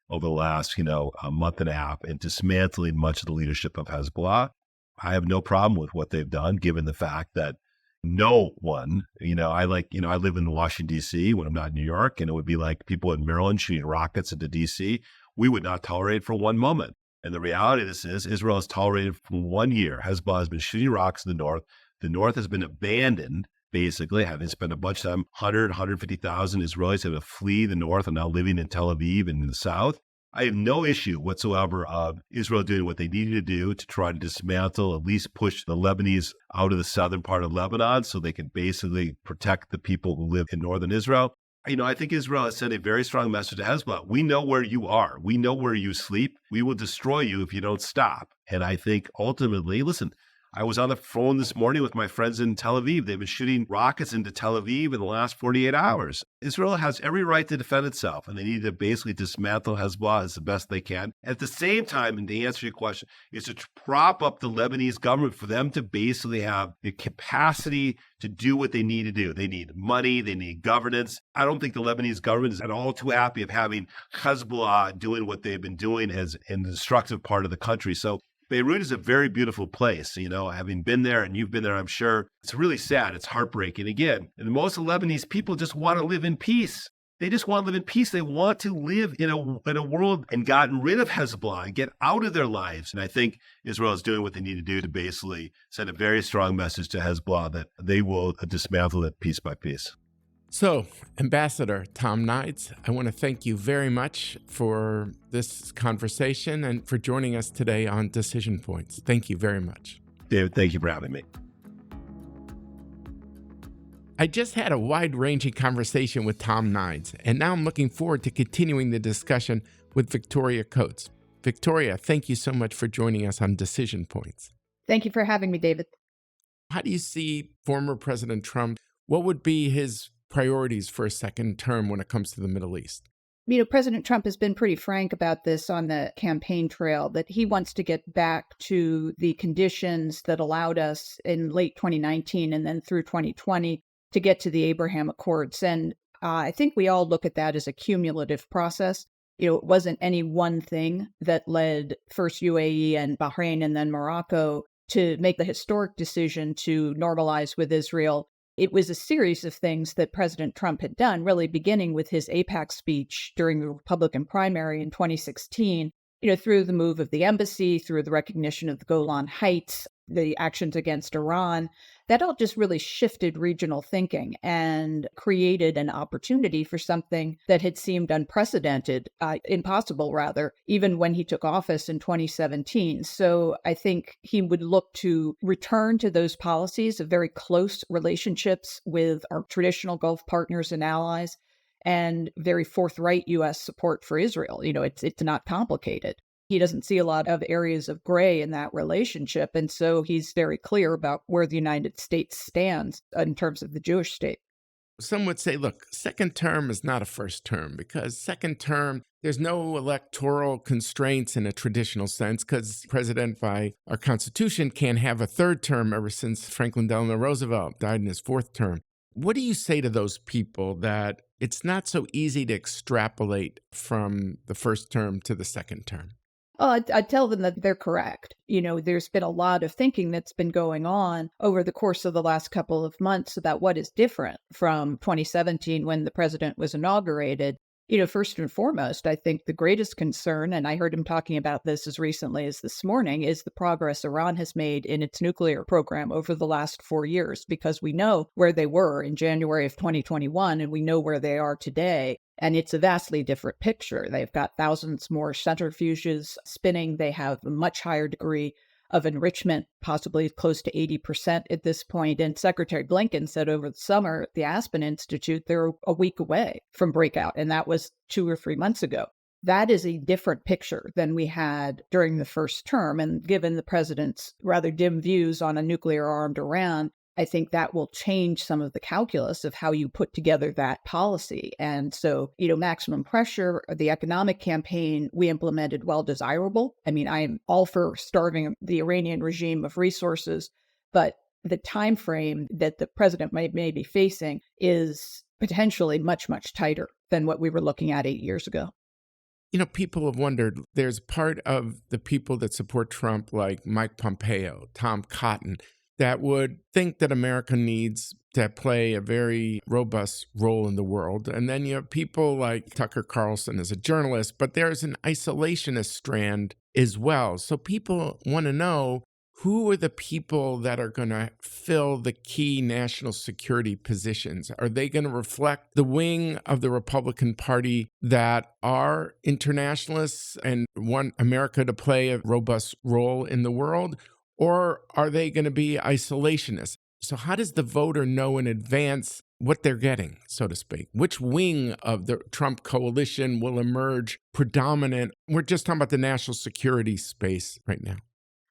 B: over the last, a month and a half in dismantling much of the leadership of Hezbollah. I have no problem with what they've done, given the fact that no one, I live in Washington, D.C. when I'm not in New York, and it would be like people in Maryland shooting rockets into D.C. We would not tolerate for one moment. And the reality of this is Israel has tolerated for 1 year. Hezbollah has been shooting rocks in the north. The north has been abandoned, basically, having spent a bunch of time, 150,000 Israelis have to flee the north and now living in Tel Aviv and in the south. I have no issue whatsoever of Israel doing what they needed to do to try to dismantle, at least push the Lebanese out of the southern part of Lebanon so they can basically protect the people who live in northern Israel. I think Israel has sent a very strong message to Hezbollah. We know where you are. We know where you sleep. We will destroy you if you don't stop. And I think ultimately, listen, I was on the phone this morning with my friends in Tel Aviv. They've been shooting rockets into Tel Aviv in the last 48 hours. Israel has every right to defend itself, and they need to basically dismantle Hezbollah as the best they can. At the same time, and to answer your question, is to prop up the Lebanese government for them to basically have the capacity to do what they need to do. They need money, they need governance. I don't think the Lebanese government is at all too happy of having Hezbollah doing what they've been doing as in the destructive part of the country. So Beirut is a very beautiful place, having been there, and you've been there, I'm sure. It's really sad. It's heartbreaking. Again, and most Lebanese people just want to live in peace. They just want to live in peace. They want to live in a world and gotten rid of Hezbollah and get out of their lives. And I think Israel is doing what they need to do to basically send a very strong message to Hezbollah that they will dismantle it piece by piece.
A: So, Ambassador Tom Nides, I want to thank you very much for this conversation and for joining us today on Decision Points. Thank you very much.
B: David, thank you for having me.
A: I just had a wide-ranging conversation with Tom Nides, and now I'm looking forward to continuing the discussion with Victoria Coates. Victoria, thank you so much for joining us on Decision Points.
C: Thank you for having me, David.
A: How do you see former President Trump? What would be his priorities for a second term when it comes to the Middle East?
C: President Trump has been pretty frank about this on the campaign trail, that he wants to get back to the conditions that allowed us in late 2019 and then through 2020 to get to the Abraham Accords. And I think we all look at that as a cumulative process. It wasn't any one thing that led first UAE and Bahrain and then Morocco to make the historic decision to normalize with Israel. It was a series of things that President Trump had done, really beginning with his AIPAC speech during the Republican primary in 2016, through the move of the embassy, through the recognition of the Golan Heights, the actions against Iran. That all just really shifted regional thinking and created an opportunity for something that had seemed unprecedented, impossible rather, even when he took office in 2017. So I think he would look to return to those policies of very close relationships with our traditional Gulf partners and allies, and very forthright U.S. support for Israel. It's not complicated. He doesn't see a lot of areas of gray in that relationship. And so he's very clear about where the United States stands in terms of the Jewish state.
A: Some would say, look, second term is not a first term, because second term, there's no electoral constraints in a traditional sense, because president by our Constitution can't have a third term ever since Franklin Delano Roosevelt died in his fourth term. What do you say to those people that it's not so easy to extrapolate from the first term to the second term?
C: Well, I tell them that they're correct. There's been a lot of thinking that's been going on over the course of the last couple of months about what is different from 2017 when the president was inaugurated. First and foremost, I think the greatest concern, and I heard him talking about this as recently as this morning, is the progress Iran has made in its nuclear program over the last 4 years, because we know where they were in January of 2021, and we know where they are today. And it's a vastly different picture. They've got thousands more centrifuges spinning. They have a much higher degree of enrichment, possibly close to 80% at this point. And Secretary Blinken said over the summer at the Aspen Institute, they're a week away from breakout. And that was 2 or 3 months ago. That is a different picture than we had during the first term. And given the president's rather dim views on a nuclear-armed Iran, I think that will change some of the calculus of how you put together that policy. And so, maximum pressure, the economic campaign we implemented, while desirable. I am all for starving the Iranian regime of resources, but the time frame that the president may be facing is potentially much, much tighter than what we were looking at 8 years ago.
A: People have wondered, there's part of the people that support Trump, like Mike Pompeo, Tom Cotton, that would think that America needs to play a very robust role in the world. And then you have people like Tucker Carlson as a journalist, but there's an isolationist strand as well. So people want to know, who are the people that are going to fill the key national security positions? Are they going to reflect the wing of the Republican Party that are internationalists and want America to play a robust role in the world? Or are they going to be isolationists? So how does the voter know in advance what they're getting, so to speak? Which wing of the Trump coalition will emerge predominant? We're just talking about the national security space right now.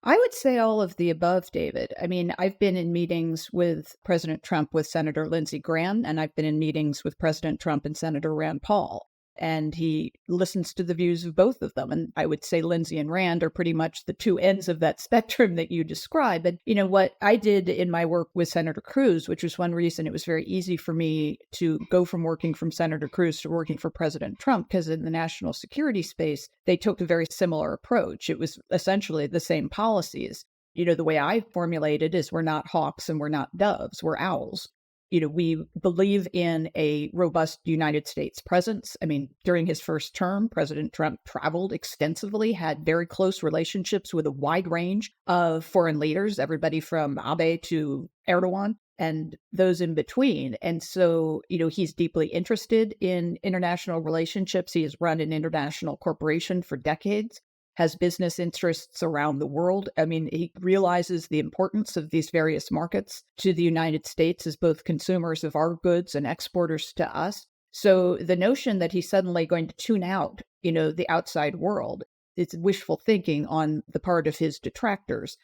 C: I would say all of the above, David. I mean, I've been in meetings with President Trump with Senator Lindsey Graham, and I've been in meetings with President Trump and Senator Rand Paul. And he listens to the views of both of them. And I would say Lindsey and Rand are pretty much the two ends of that spectrum that you describe. And, what I did in my work with Senator Cruz, which was one reason it was very easy for me to go from working from Senator Cruz to working for President Trump, because in the national security space, they took a very similar approach. It was essentially the same policies. The way I formulated is we're not hawks and we're not doves, we're owls. We believe in a robust United States presence. I mean, during his first term, President Trump traveled extensively, had very close relationships with a wide range of foreign leaders, everybody from Abe to Erdogan and those in between. And so, he's deeply interested in international relationships. He has run an international corporation for decades, has business interests around the world. I mean, he realizes the importance of these various markets to the United States as both consumers of our goods and exporters to us. So the notion that he's suddenly going to tune out, the outside world, it's wishful thinking on the part of his detractors.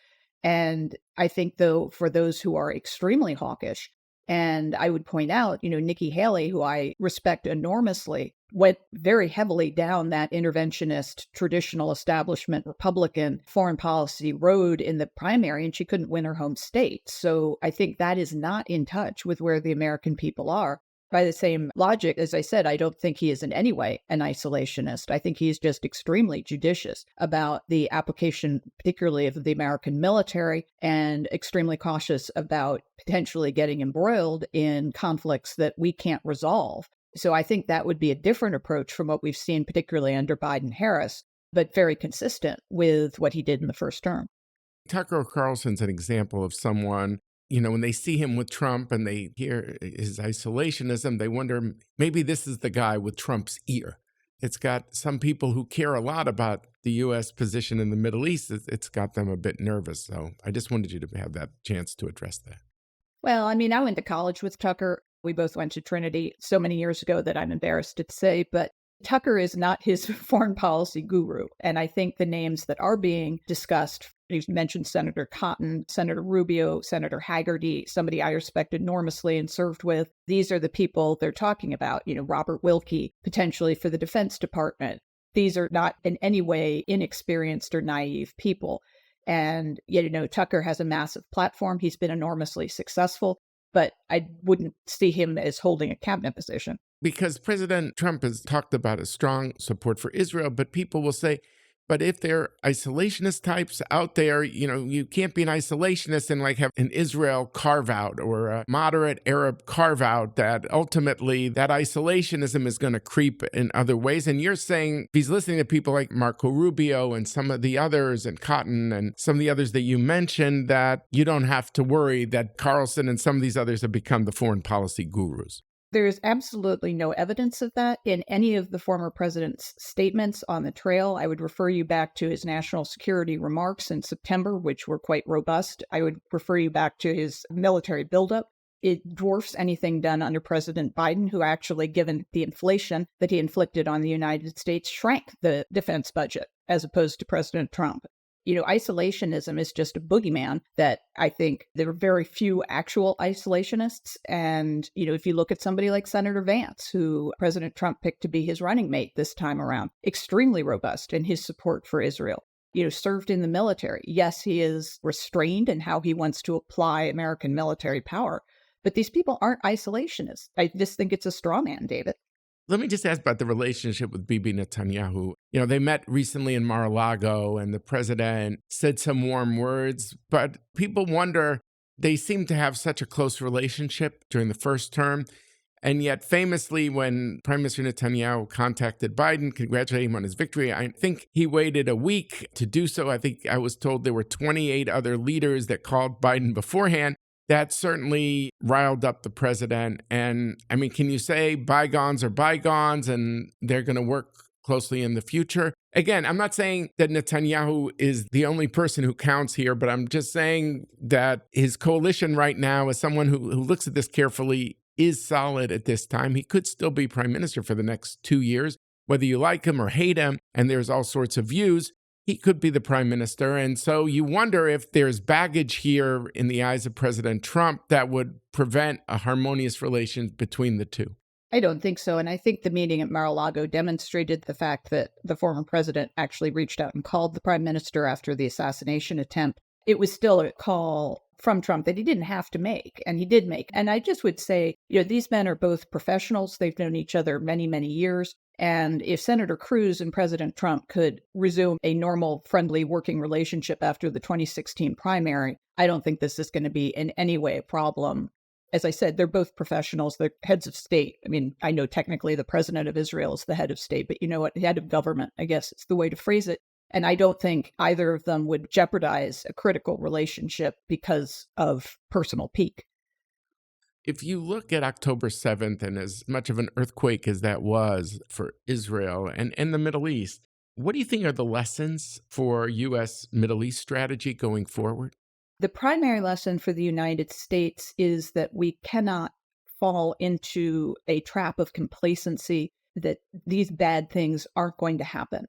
C: And I think, though, for those who are extremely hawkish, and I would point out, Nikki Haley, who I respect enormously, went very heavily down that interventionist, traditional establishment Republican foreign policy road in the primary, and she couldn't win her home state. So I think that is not in touch with where the American people are. By the same logic, as I said, I don't think he is in any way an isolationist. I think he's just extremely judicious about the application, particularly of the American military, and extremely cautious about potentially getting embroiled in conflicts that we can't resolve. So I think that would be a different approach from what we've seen, particularly under Biden-Harris, but very consistent with what he did in the first term.
A: Tucker Carlson's an example of someone, when they see him with Trump and they hear his isolationism, they wonder, maybe this is the guy with Trump's ear. It's got some people who care a lot about the U.S. position in the Middle East. It's got them a bit nervous. So I just wanted you to have that chance to address that.
C: Well, I mean, I went to college with Tucker. We both went to Trinity so many years ago that I'm embarrassed to say, but Tucker is not his foreign policy guru. And I think the names that are being discussed, you mentioned Senator Cotton, Senator Rubio, Senator Hagerty, somebody I respect enormously and served with. These are the people they're talking about, Robert Wilkie, potentially for the Defense Department. These are not in any way inexperienced or naive people. And yet, Tucker has a massive platform. He's been enormously successful, but I wouldn't see him as holding a cabinet position.
A: Because President Trump has talked about a strong support for Israel, but people will say, but if they're isolationist types out there, you can't be an isolationist and have an Israel carve out or a moderate Arab carve out, that ultimately that isolationism is going to creep in other ways. And you're saying, he's listening to people like Marco Rubio and some of the others and Cotton and some of the others that you mentioned, that you don't have to worry that Carlson and some of these others have become the foreign policy gurus.
C: There is absolutely no evidence of that in any of the former president's statements on the trail. I would refer you back to his national security remarks in September, which were quite robust. I would refer you back to his military buildup. It dwarfs anything done under President Biden, who actually, given the inflation that he inflicted on the United States, shrank the defense budget, as opposed to President Trump. Isolationism is just a boogeyman that I think there are very few actual isolationists. And, if you look at somebody like Senator Vance, who President Trump picked to be his running mate this time around, extremely robust in his support for Israel, served in the military. Yes, he is restrained in how he wants to apply American military power, but these people aren't isolationists. I just think it's a straw man, David.
A: Let me just ask about the relationship with Bibi Netanyahu. They met recently in Mar-a-Lago and the president said some warm words, but people wonder, they seem to have such a close relationship during the first term. And yet famously, when Prime Minister Netanyahu contacted Biden, congratulating him on his victory, I think he waited a week to do so. I think I was told there were 28 other leaders that called Biden beforehand. That certainly riled up the president. And I mean, can you say bygones are bygones and they're going to work closely in the future? Again, I'm not saying that Netanyahu is the only person who counts here, but I'm just saying that his coalition right now, as someone who looks at this carefully, is solid at this time. He could still be prime minister for the next 2 years, whether you like him or hate him, and there's all sorts of views. he could be the prime minister. And so you wonder if there's baggage here in the eyes of President Trump that would prevent a harmonious relations between the two.
C: I don't think so. And I think the meeting at Mar-a-Lago demonstrated the fact that the former president actually reached out and called the prime minister after the assassination attempt. It was still a call from Trump that he didn't have to make, and he did make. And I just would say, these men are both professionals. They've known each other many, many years. And if Senator Cruz and President Trump could resume a normal, friendly working relationship after the 2016 primary, I don't think this is going to be in any way a problem. As I said, they're both professionals. They're heads of state. I mean, I know technically the president of Israel is the head of state, but you know what? Head of government, I guess it's the way to phrase it. And I don't think either of them would jeopardize a critical relationship because of personal pique.
A: If you look at October 7th, and as much of an earthquake as that was for Israel and the Middle East, what do you think are the lessons for U.S. Middle East strategy going forward?
C: The primary lesson for the United States is that we cannot fall into a trap of complacency, that these bad things aren't going to happen.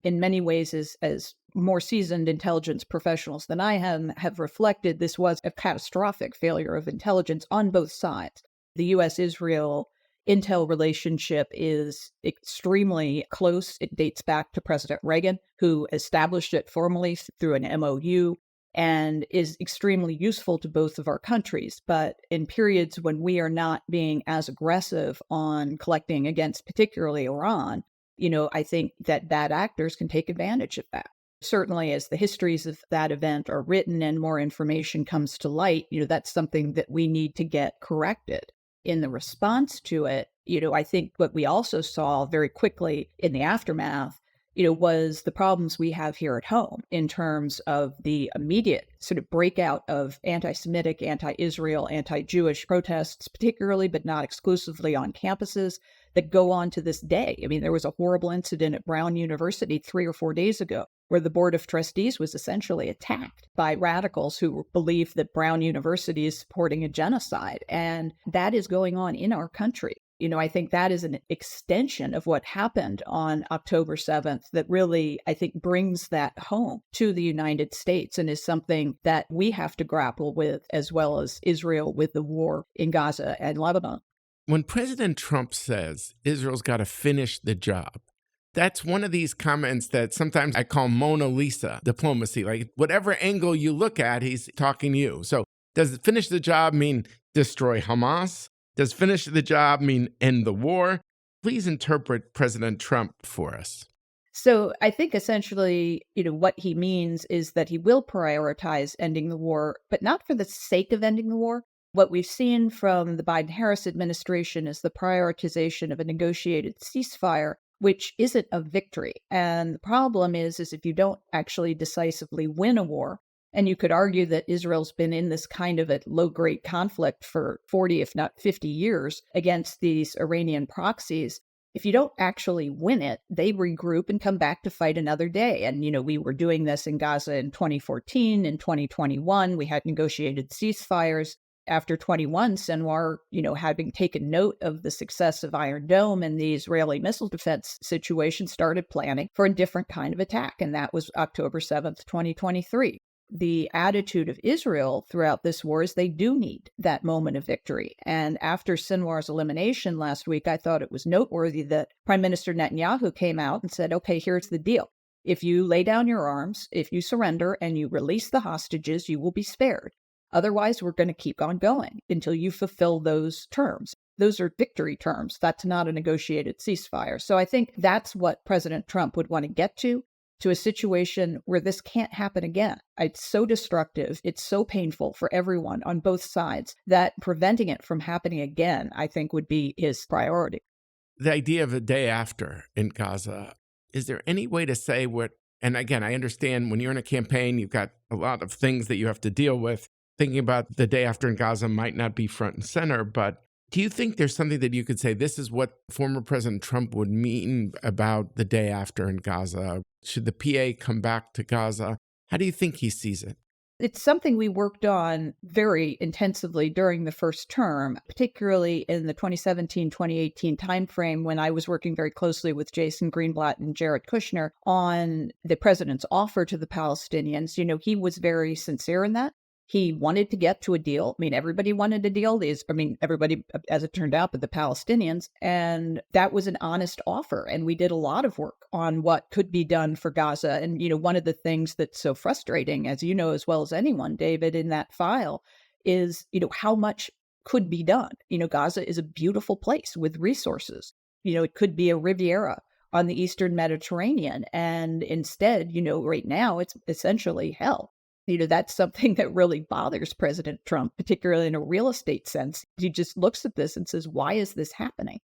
C: In many ways, as more seasoned intelligence professionals than I have reflected, this was a catastrophic failure of intelligence on both sides. The U.S. Israel intel relationship is extremely close. It dates back to President Reagan, who established it formally through an MOU, and is extremely useful to both of our countries. But in periods when we are not being as aggressive on collecting against particularly Iran, I think that bad actors can take advantage of that. Certainly, as the histories of that event are written and more information comes to light, that's something that we need to get corrected. In the response to it, I think what we also saw very quickly in the aftermath was the problems we have here at home in terms of the immediate sort of breakout of anti-Semitic, anti-Israel, anti-Jewish protests, particularly, but not exclusively on campuses, that go on to this day. I mean, there was a horrible incident at Brown University 3 or 4 days ago where the Board of Trustees was essentially attacked by radicals who believe that Brown University is supporting a genocide. And that is going on in our country. I think that is an extension of what happened on October 7th that really, I think, brings that home to the United States and is something that we have to grapple with, as well as Israel with the war in Gaza and Lebanon.
A: When President Trump says Israel's got to finish the job, that's one of these comments that sometimes I call Mona Lisa diplomacy. Like whatever angle you look at, he's talking to you. So does finish the job mean destroy Hamas? Does finish the job mean end the war? Please interpret President Trump for us.
C: So I think essentially, what he means is that he will prioritize ending the war, but not for the sake of ending the war. What we've seen from the Biden-Harris administration is the prioritization of a negotiated ceasefire, which isn't a victory. And the problem is if you don't actually decisively win a war, and you could argue that Israel's been in this kind of a low-grade conflict for 40, if not 50 years against these Iranian proxies. If you don't actually win it, they regroup and come back to fight another day. And, we were doing this in Gaza in 2014. In 2021, we had negotiated ceasefires. After 21, Sinwar, having taken note of the success of Iron Dome and the Israeli missile defense situation, started planning for a different kind of attack. And that was October 7th, 2023. The attitude of Israel throughout this war is they do need that moment of victory. And after Sinwar's elimination last week, I thought it was noteworthy that Prime Minister Netanyahu came out and said, okay, here's the deal. If you lay down your arms, if you surrender and you release the hostages, you will be spared. Otherwise, we're going to keep on going until you fulfill those terms. Those are victory terms. That's not a negotiated ceasefire. So I think that's what President Trump would want to get to a situation where this can't happen again. It's so destructive. It's so painful for everyone on both sides that preventing it from happening again, I think, would be his priority.
A: The idea of a day after in Gaza, is there any way to say what, and again, I understand when you're in a campaign, you've got a lot of things that you have to deal with. Thinking about the day after in Gaza might not be front and center, but do you think there's something that you could say, this is what former President Trump would mean about the day after in Gaza? Should the PA come back to Gaza? How do you think he sees it?
C: It's something we worked on very intensively during the first term, particularly in the 2017-2018 timeframe when I was working very closely with Jason Greenblatt and Jared Kushner on the president's offer to the Palestinians. He was very sincere in that. He wanted to get to a deal. I mean, everybody wanted a deal. Everybody, as it turned out, but the Palestinians. And that was an honest offer. And we did a lot of work on what could be done for Gaza. And, one of the things that's so frustrating, as you know, as well as anyone, David, in that file is, how much could be done. Gaza is a beautiful place with resources. It could be a Riviera on the Eastern Mediterranean. And instead, right now, it's essentially hell. That's something that really bothers President Trump, particularly in a real estate sense. He just looks at this and says, why is this happening?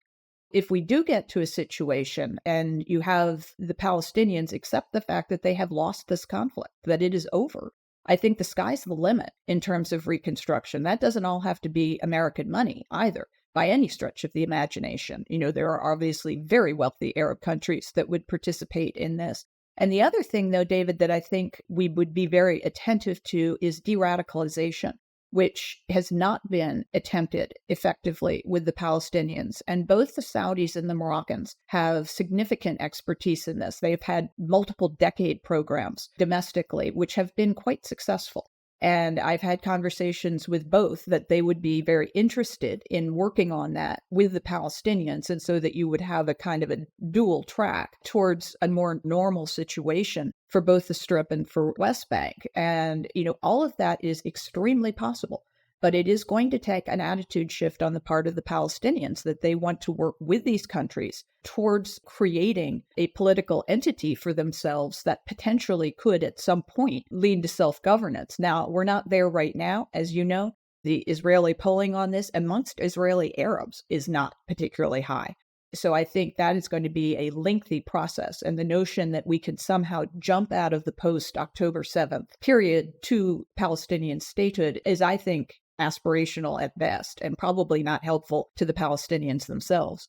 C: If we do get to a situation and you have the Palestinians accept the fact that they have lost this conflict, that it is over, I think the sky's the limit in terms of reconstruction. That doesn't all have to be American money either, by any stretch of the imagination. There are obviously very wealthy Arab countries that would participate in this. And the other thing, though, David, that I think we would be very attentive to is de-radicalization, which has not been attempted effectively with the Palestinians. And both the Saudis and the Moroccans have significant expertise in this. They've had multiple decade programs domestically, which have been quite successful. And I've had conversations with both that they would be very interested in working on that with the Palestinians. And so that you would have a kind of a dual track towards a more normal situation for both the Strip and for West Bank. And, all of that is extremely possible. But it is going to take an attitude shift on the part of the Palestinians that they want to work with these countries towards creating a political entity for themselves that potentially could at some point lead to self-governance. Now, we're not there right now. As you know, the Israeli polling on this amongst Israeli Arabs is not particularly high. So I think that is going to be a lengthy process. And the notion that we can somehow jump out of the post-October 7th period to Palestinian statehood is, I think, aspirational at best and probably not helpful to the Palestinians themselves.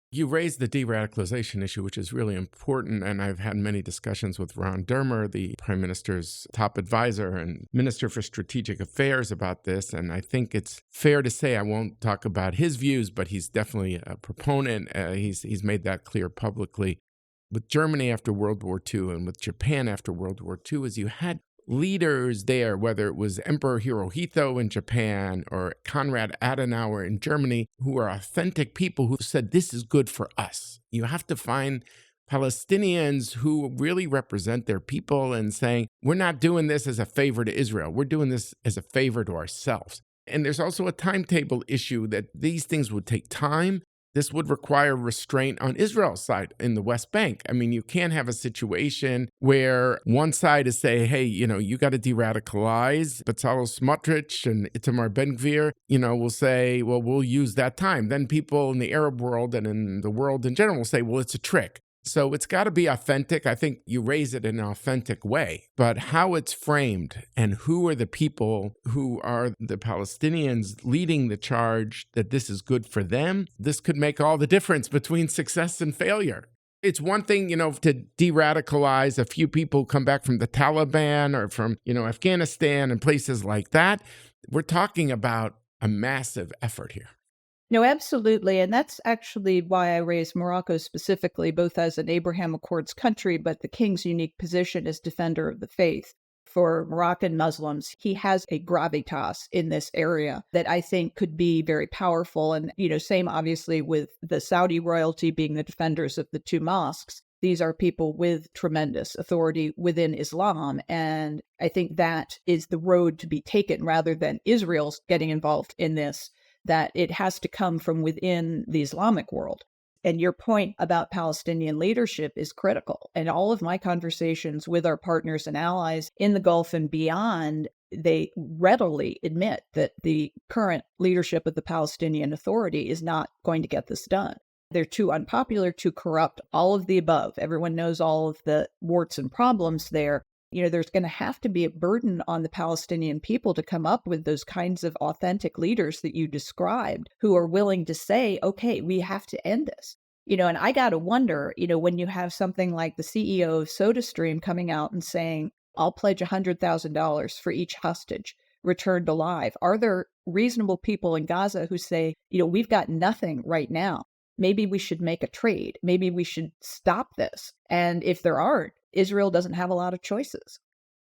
A: You raised the de-radicalization issue, which is really important, and I've had many discussions with Ron Dermer, the Prime Minister's top advisor and Minister for Strategic Affairs, about this, and I think it's fair to say, I won't talk about his views, but he's definitely a proponent. He's made that clear publicly. With Germany after World War II and with Japan after World War II, is you had leaders there, whether it was Emperor Hirohito in Japan or Konrad Adenauer in Germany, who are authentic people who said, this is good for us. You have to find Palestinians who really represent their people and saying, we're not doing this as a favor to Israel. We're doing this as a favor to ourselves. And there's also a timetable issue that these things would take time. This would require restraint on Israel's side in the West Bank. I mean, you can't have a situation where one side is saying, hey, you got to de-radicalize. Bezalel Smotrich and Itamar Ben-Gvir, will say, well, we'll use that time. Then people in the Arab world and in the world in general will say, well, it's a trick. So it's got to be authentic. I think you raise it in an authentic way. But how it's framed and who are the people who are the Palestinians leading the charge that this is good for them, this could make all the difference between success and failure. It's one thing, to de-radicalize a few people who come back from the Taliban or from, Afghanistan and places like that. We're talking about a massive effort here.
C: No, absolutely. And that's actually why I raised Morocco specifically, both as an Abraham Accords country, but the king's unique position as defender of the faith. For Moroccan Muslims, he has a gravitas in this area that I think could be very powerful. And, same obviously with the Saudi royalty being the defenders of the two mosques. These are people with tremendous authority within Islam. And I think that is the road to be taken rather than Israel's getting involved in this, that it has to come from within the Islamic world. And your point about Palestinian leadership is critical. And all of my conversations with our partners and allies in the Gulf and beyond, they readily admit that the current leadership of the Palestinian Authority is not going to get this done. They're too unpopular, too corrupt, all of the above. Everyone knows all of the warts and problems there. There's going to have to be a burden on the Palestinian people to come up with those kinds of authentic leaders that you described who are willing to say, okay, we have to end this. And I got to wonder, when you have something like the CEO of SodaStream coming out and saying, I'll pledge $100,000 for each hostage returned alive. Are there reasonable people in Gaza who say, we've got nothing right now? Maybe we should make a trade. Maybe we should stop this. And if there aren't, Israel doesn't have a lot of choices.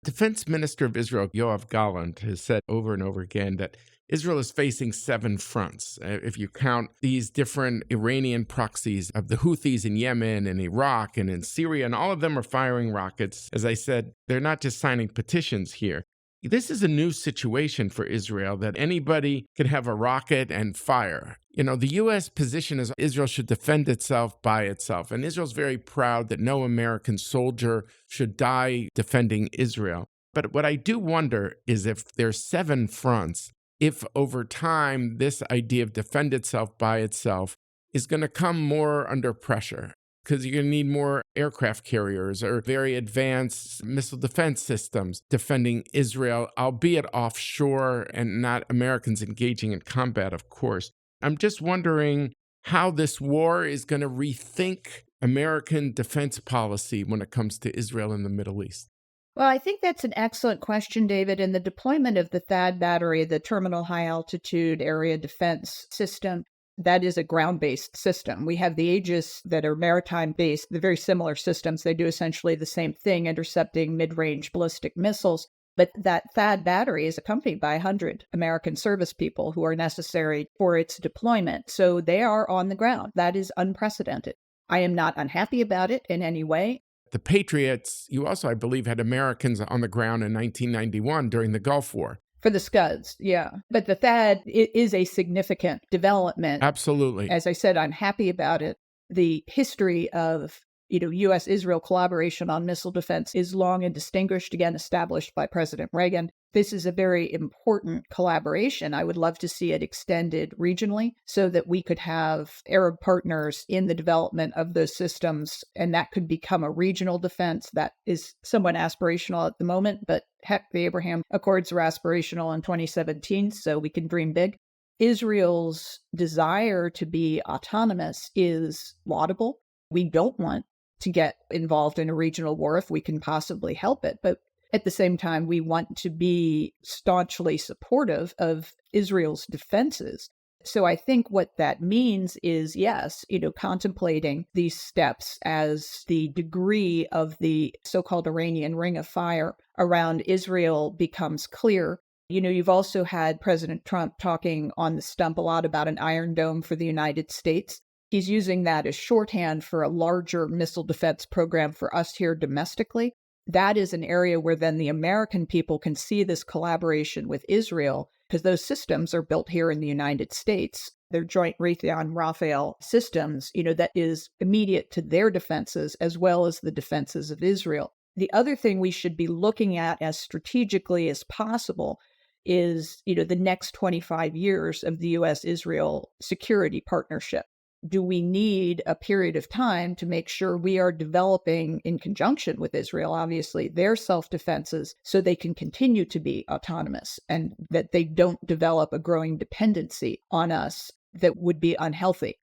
A: Defense Minister of Israel, Yoav Gallant, has said over and over again that Israel is facing 7 fronts. If you count these different Iranian proxies of the Houthis in Yemen and Iraq and in Syria, and all of them are firing rockets. As I said, they're not just signing petitions here. This is a new situation for Israel, that anybody can have a rocket and fire. The U.S. position is Israel should defend itself by itself. And Israel's very proud that no American soldier should die defending Israel. But what I do wonder is if there's 7 fronts, if over time this idea of defend itself by itself is going to come more under pressure. Because you're going to need more aircraft carriers or very advanced missile defense systems defending Israel, albeit offshore and not Americans engaging in combat, of course. I'm just wondering how this war is going to rethink American defense policy when it comes to Israel and the Middle East.
C: Well, I think that's an excellent question, David. And the deployment of the THAAD battery, the Terminal High Altitude Area Defense System, that is a ground-based system. We have the Aegis that are maritime-based, the very similar systems. They do essentially the same thing, intercepting mid-range ballistic missiles. But that THAAD battery is accompanied by 100 American service people who are necessary for its deployment. So they are on the ground. That is unprecedented. I am not unhappy about it in any way.
A: The Patriots, you also, I believe, had Americans on the ground in 1991 during the Gulf War.
C: For the Scuds, yeah. But the THAAD is a significant development.
A: Absolutely.
C: As I said, I'm happy about it. The history of U.S. Israel collaboration on missile defense is long and distinguished, again, established by President Reagan. This is a very important collaboration. I would love to see it extended regionally so that we could have Arab partners in the development of those systems, and that could become a regional defense. That is somewhat aspirational at the moment, but heck, the Abraham Accords were aspirational in 2017, so we can dream big. Israel's desire to be autonomous is laudable. We don't want to get involved in a regional war if we can possibly help it. But at the same time, we want to be staunchly supportive of Israel's defenses. So I think what that means is, yes, contemplating these steps as the degree of the so-called Iranian ring of fire around Israel becomes clear. You've also had President Trump talking on the stump a lot about an Iron Dome for the United States. He's using that as shorthand for a larger missile defense program for us here domestically. That is an area where then the American people can see this collaboration with Israel, because those systems are built here in the United States. They're joint Raytheon Rafael systems, that is immediate to their defenses as well as the defenses of Israel. The other thing we should be looking at as strategically as possible is, the next 25 years of the U.S. Israel security partnership. Do we need a period of time to make sure we are developing, in conjunction with Israel, obviously, their self-defenses so they can continue to be autonomous and that they don't develop a growing dependency on us that would be unhealthy?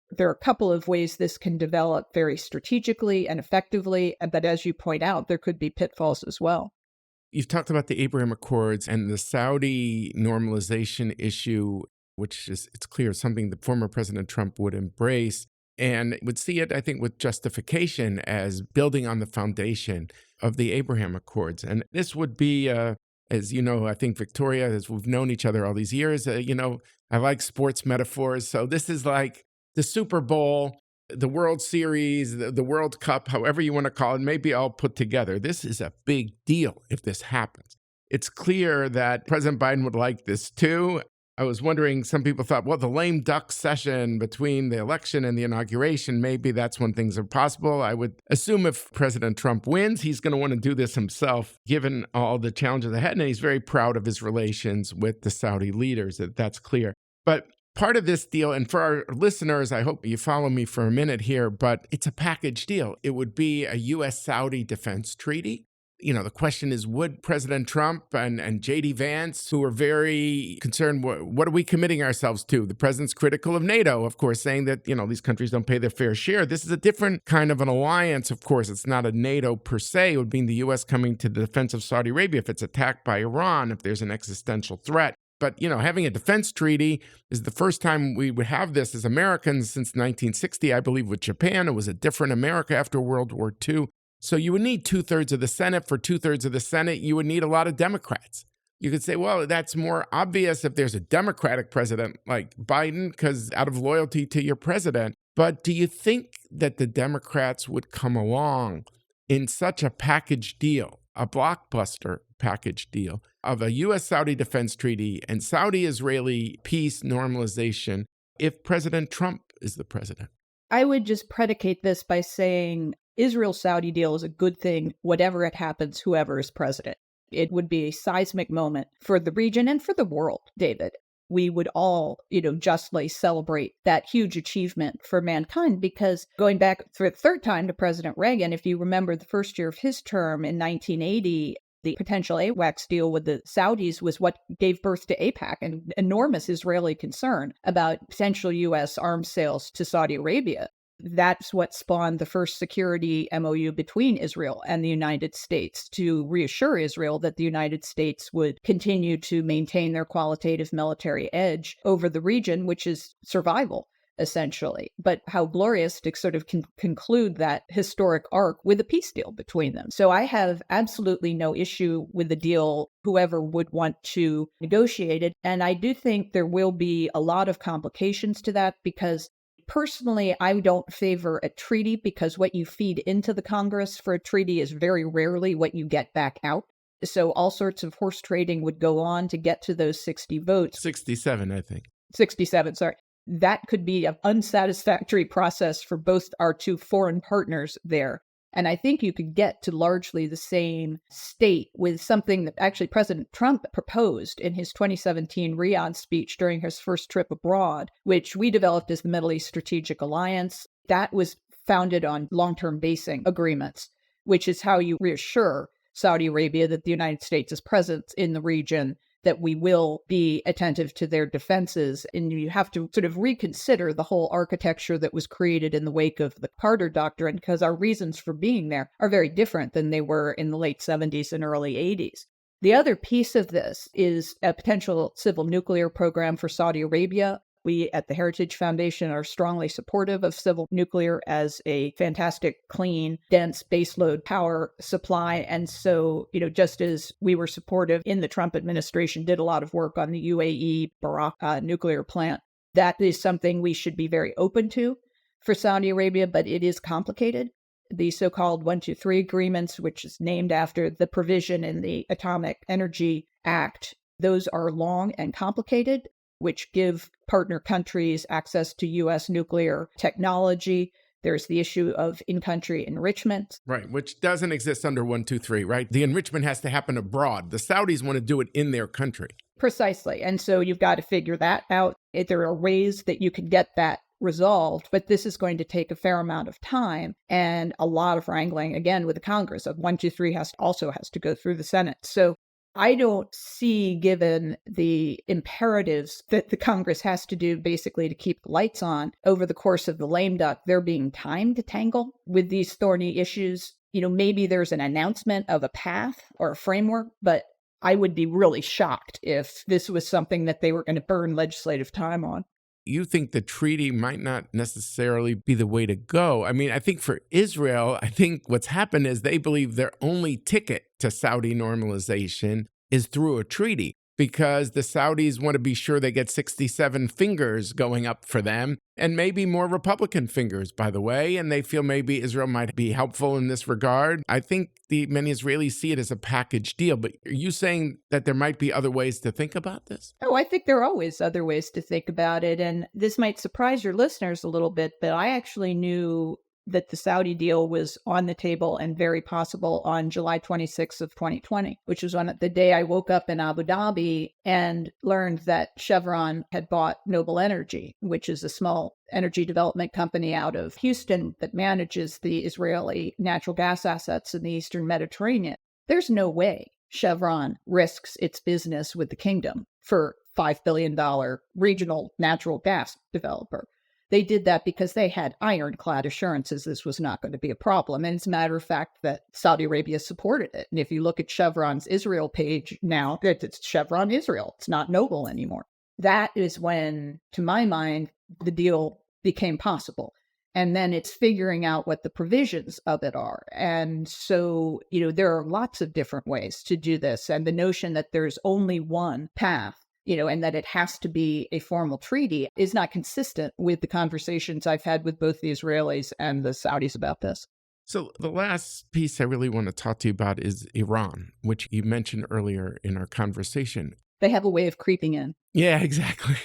C: There are a couple of ways this can develop very strategically and effectively, but as you point out, there could be pitfalls as well.
A: You've talked about the Abraham Accords and the Saudi normalization issue, which is, it's clear, something that former President Trump would embrace and would see it, I think, with justification as building on the foundation of the Abraham Accords. And this would be, as you know, I think, Victoria, as we've known each other all these years, I like sports metaphors. So this is like the Super Bowl, the World Series, the World Cup, however you want to call it, maybe all put together. This is a big deal if this happens. It's clear that President Biden would like this too. I was wondering, some people thought, well, the lame duck session between the election and the inauguration, maybe that's when things are possible. I would assume if President Trump wins, he's going to want to do this himself, given all the challenges ahead. And he's very proud of his relations with the Saudi leaders. That's clear. But part of this deal, and for our listeners, I hope you follow me for a minute here, but it's a package deal. It would be a U.S.-Saudi defense treaty. the question is, would President Trump and J.D. Vance, who are very concerned, what are we committing ourselves to? The president's critical of NATO, of course, saying that, these countries don't pay their fair share. This is a different kind of an alliance, of course. It's not a NATO per se. It would mean the U.S. coming to the defense of Saudi Arabia if it's attacked by Iran, if there's an existential threat. But, having a defense treaty is the first time we would have this as Americans since 1960, I believe, with Japan. It was a different America after World War II. So you would need 2/3 of the Senate. For 2/3 of the Senate, you would need a lot of Democrats. You could say, well, that's more obvious if there's a Democratic president like Biden, because out of loyalty to your president. But do you think that the Democrats would come along in such a package deal, a blockbuster package deal of a U.S.-Saudi defense treaty and Saudi-Israeli peace normalization if President Trump is the president?
C: I would just predicate this by saying Israel-Saudi deal is a good thing, whatever it happens, whoever is president. It would be a seismic moment for the region and for the world, David. We would all, justly celebrate that huge achievement for mankind, because going back for the third time to President Reagan, if you remember the first year of his term in 1980, the potential AWACS deal with the Saudis was what gave birth to AIPAC, an enormous Israeli concern about potential U.S. arms sales to Saudi Arabia. That's what spawned the first security MOU between Israel and the United States to reassure Israel that the United States would continue to maintain their qualitative military edge over the region, which is survival, essentially. But how glorious to sort of conclude that historic arc with a peace deal between them. So I have absolutely no issue with the deal, whoever would want to negotiate it. And I do think there will be a lot of complications to that, because personally, I don't favor a treaty, because what you feed into the Congress for a treaty is very rarely what you get back out. So all sorts of horse trading would go on to get to those 60 votes.
A: 67, I think.
C: 67, sorry. That could be an unsatisfactory process for both our two foreign partners there. And I think you could get to largely the same state with something that actually President Trump proposed in his 2017 Riyadh speech during his first trip abroad, which we developed as the Middle East Strategic Alliance. That was founded on long-term basing agreements, which is how you reassure Saudi Arabia that the United States is present in the region, that we will be attentive to their defenses. And you have to sort of reconsider the whole architecture that was created in the wake of the Carter Doctrine, because our reasons for being there are very different than they were in the late 70s and early 80s. The other piece of this is a potential civil nuclear program for Saudi Arabia. We at the Heritage Foundation are strongly supportive of civil nuclear as a fantastic, clean, dense baseload power supply. And so, just as we were supportive in the Trump administration, did a lot of work on the UAE Barak nuclear plant, that is something we should be very open to for Saudi Arabia, but it is complicated. The so-called 123 agreements, which is named after the provision in the Atomic Energy Act, those are long and complicated, which give partner countries access to U.S. nuclear technology. There's the issue of in-country enrichment.
A: Right, which doesn't exist under 123, right? The enrichment has to happen abroad. The Saudis want to do it in their country.
C: Precisely. And so you've got to figure that out. There are ways that you can get that resolved, but this is going to take a fair amount of time and a lot of wrangling, again, with the Congress. Of 123 also has to go through the Senate. So I don't see, given the imperatives that the Congress has to do basically to keep the lights on over the course of the lame duck, there being time to tangle with these thorny issues. Maybe there's an announcement of a path or a framework, but I would be really shocked if this was something that they were going to burn legislative time on.
A: You think the treaty might not necessarily be the way to go. I mean, I think for Israel, I think what's happened is they believe their only ticket to Saudi normalization is through a treaty, because the Saudis want to be sure they get 67 fingers going up for them, and maybe more Republican fingers, by the way, and they feel maybe Israel might be helpful in this regard. I think many Israelis see it as a package deal, but are you saying that there might be other ways to think about this?
C: Oh, I think there are always other ways to think about it, and this might surprise your listeners a little bit, but I actually knew that the Saudi deal was on the table and very possible on July 26th of 2020, which was on the day I woke up in Abu Dhabi and learned that Chevron had bought Noble Energy, which is a small energy development company out of Houston that manages the Israeli natural gas assets in the Eastern Mediterranean. There's no way Chevron risks its business with the kingdom for $5 billion regional natural gas developer. They did that because they had ironclad assurances this was not going to be a problem. And it's a matter of fact that Saudi Arabia supported it. And if you look at Chevron's Israel page now, it's Chevron Israel. It's not Noble anymore. That is when, to my mind, the deal became possible. And then it's figuring out what the provisions of it are. And so, there are lots of different ways to do this. And the notion that there's only one path, and that it has to be a formal treaty is not consistent with the conversations I've had with both the Israelis and the Saudis about this.
A: So the last piece I really want to talk to you about is Iran, which you mentioned earlier in our conversation.
C: They have a way of creeping in.
A: Yeah, exactly.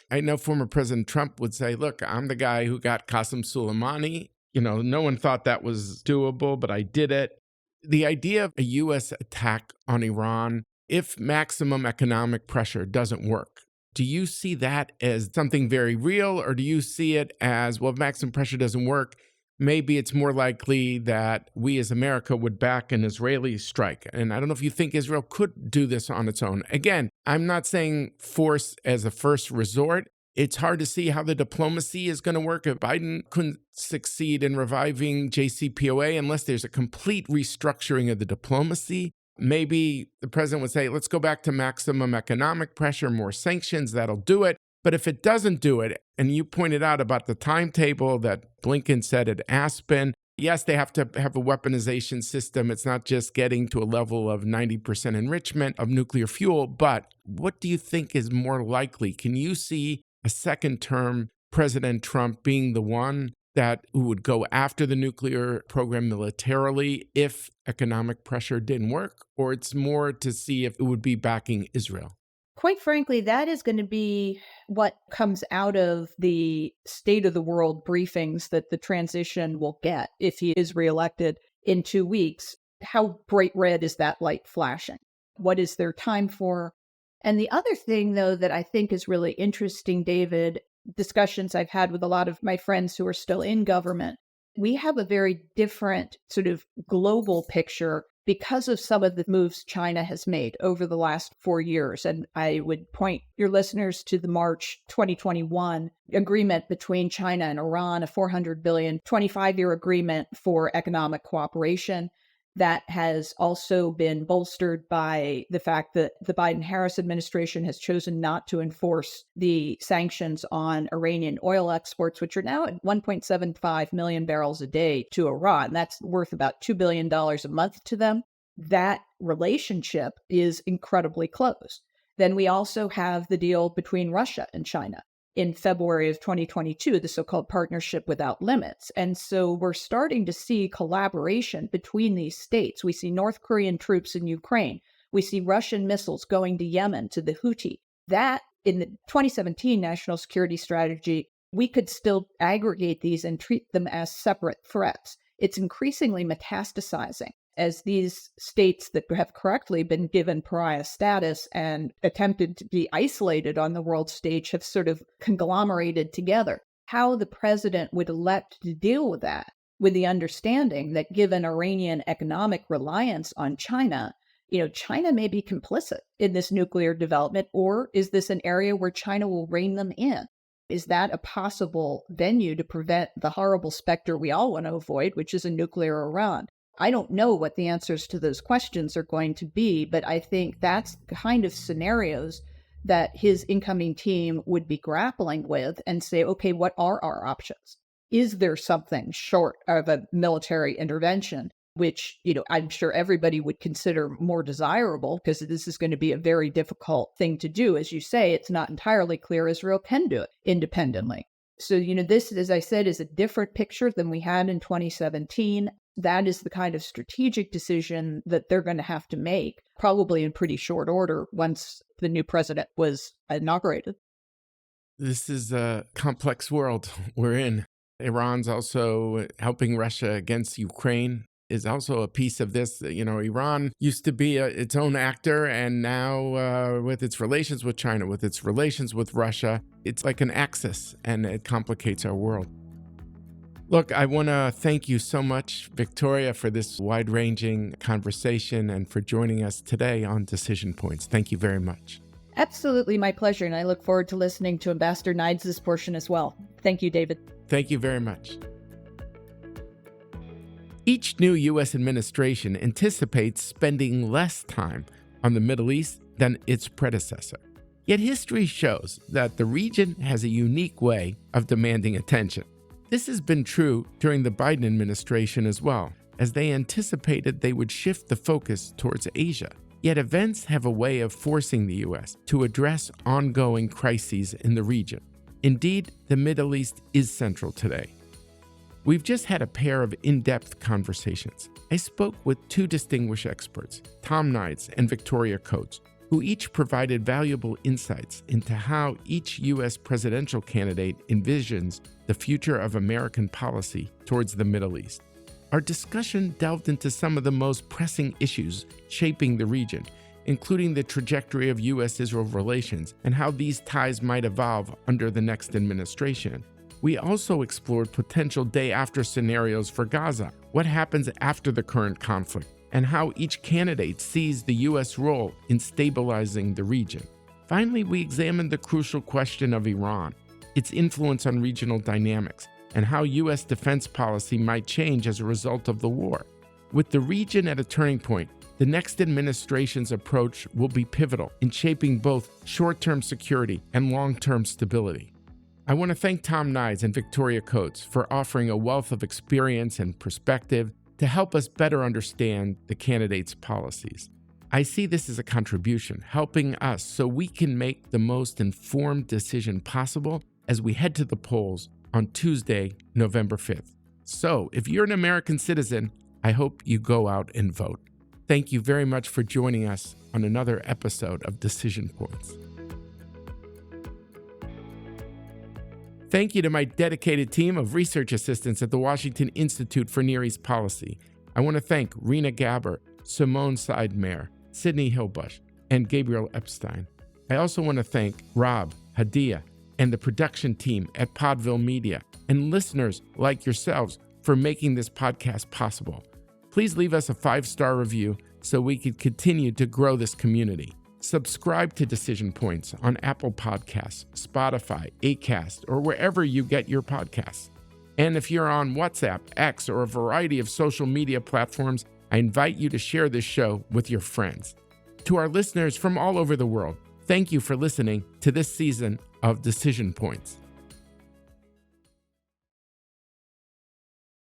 A: I know former President Trump would say, look, I'm the guy who got Qasem Soleimani. No one thought that was doable, but I did it. The idea of a U.S. attack on Iran, if maximum economic pressure doesn't work, do you see that as something very real, or do you see it as, well, if maximum pressure doesn't work, maybe it's more likely that we as America would back an Israeli strike? And I don't know if you think Israel could do this on its own. Again, I'm not saying force as a first resort. It's hard to see how the diplomacy is going to work if Biden couldn't succeed in reviving JCPOA unless there's a complete restructuring of the diplomacy. Maybe the president would say, let's go back to maximum economic pressure, more sanctions, that'll do it. But if it doesn't do it, and you pointed out about the timetable that Blinken said at Aspen, yes, they have to have a weaponization system. It's not just getting to a level of 90% enrichment of nuclear fuel. But what do you think is more likely? Can you see a second term President Trump being the one that would go after the nuclear program militarily if economic pressure didn't work? Or it's more to see if it would be backing Israel?
C: Quite frankly, that is going to be what comes out of the state of the world briefings that the transition will get if he is reelected in 2 weeks. How bright red is that light flashing? What is their time for? And the other thing, though, that I think is really interesting, David, discussions I've had with a lot of my friends who are still in government, we have a very different sort of global picture because of some of the moves China has made over the last 4 years. And I would point your listeners to the March 2021 agreement between China and Iran, a $400 billion 25-year agreement for economic cooperation. That has also been bolstered by the fact that the Biden-Harris administration has chosen not to enforce the sanctions on Iranian oil exports, which are now at 1.75 million barrels a day to Iran. That's worth about $2 billion a month to them. That relationship is incredibly close. Then we also have the deal between Russia and China in February of 2022, the so-called Partnership Without Limits. And so we're starting to see collaboration between these states. We see North Korean troops in Ukraine. We see Russian missiles going to Yemen, to the Houthi. That, in the 2017 National Security Strategy, we could still aggregate these and treat them as separate threats. It's increasingly metastasizing as these states that have correctly been given pariah status and attempted to be isolated on the world stage have sort of conglomerated together. How the president would elect to deal with that, with the understanding that given Iranian economic reliance on China, China may be complicit in this nuclear development, or is this an area where China will rein them in? Is that a possible venue to prevent the horrible specter we all want to avoid, which is a nuclear Iran? I don't know what the answers to those questions are going to be, but I think that's the kind of scenarios that his incoming team would be grappling with and say, okay, what are our options? Is there something short of a military intervention, which, I'm sure everybody would consider more desirable because this is going to be a very difficult thing to do. As you say, it's not entirely clear Israel can do it independently. So, this, as I said, is a different picture than we had in 2017. That is the kind of strategic decision that they're going to have to make, probably in pretty short order once the new president was inaugurated.
A: This is a complex world we're in. Iran's also helping Russia against Ukraine is also a piece of this. Iran used to be its own actor, and now with its relations with China, with its relations with Russia, it's like an axis, and it complicates our world. Look, I want to thank you so much, Victoria, for this wide-ranging conversation and for joining us today on Decision Points. Thank you very much.
C: Absolutely my pleasure, and I look forward to listening to Ambassador Nides' portion as well. Thank you, David.
A: Thank you very much. Each new U.S. administration anticipates spending less time on the Middle East than its predecessor. Yet history shows that the region has a unique way of demanding attention. This has been true during the Biden administration as well, as they anticipated they would shift the focus towards Asia. Yet events have a way of forcing the U.S. to address ongoing crises in the region. Indeed, the Middle East is central today. We've just had a pair of in-depth conversations. I spoke with two distinguished experts, Tom Nides and Victoria Coates, who each provided valuable insights into how each U.S. presidential candidate envisions the future of American policy towards the Middle East. Our discussion delved into some of the most pressing issues shaping the region, including the trajectory of U.S. Israel relations and how these ties might evolve under the next administration. We also explored potential day-after scenarios for Gaza, what happens after the current conflict, and how each candidate sees the U.S. role in stabilizing the region. Finally, we examined the crucial question of Iran, its influence on regional dynamics, and how U.S. defense policy might change as a result of the war. With the region at a turning point, the next administration's approach will be pivotal in shaping both short-term security and long-term stability. I want to thank Tom Nides and Victoria Coates for offering a wealth of experience and perspective to help us better understand the candidates' policies. I see this as a contribution, helping us so we can make the most informed decision possible as we head to the polls on Tuesday, November 5th. So, if you're an American citizen, I hope you go out and vote. Thank you very much for joining us on another episode of Decision Points. Thank you to my dedicated team of research assistants at the Washington Institute for Near East Policy. I want to thank Rena Gaber, Simone Seidmeyer, Sydney Hilbush, and Gabriel Epstein. I also want to thank Rob, Hadia, and the production team at Podville Media, and listeners like yourselves for making this podcast possible. Please leave us a 5-star review so we can continue to grow this community. Subscribe to Decision Points on Apple Podcasts, Spotify, Acast, or wherever you get your podcasts. And if you're on WhatsApp, X, or a variety of social media platforms, I invite you to share this show with your friends. To our listeners from all over the world, thank you for listening to this season of Decision Points.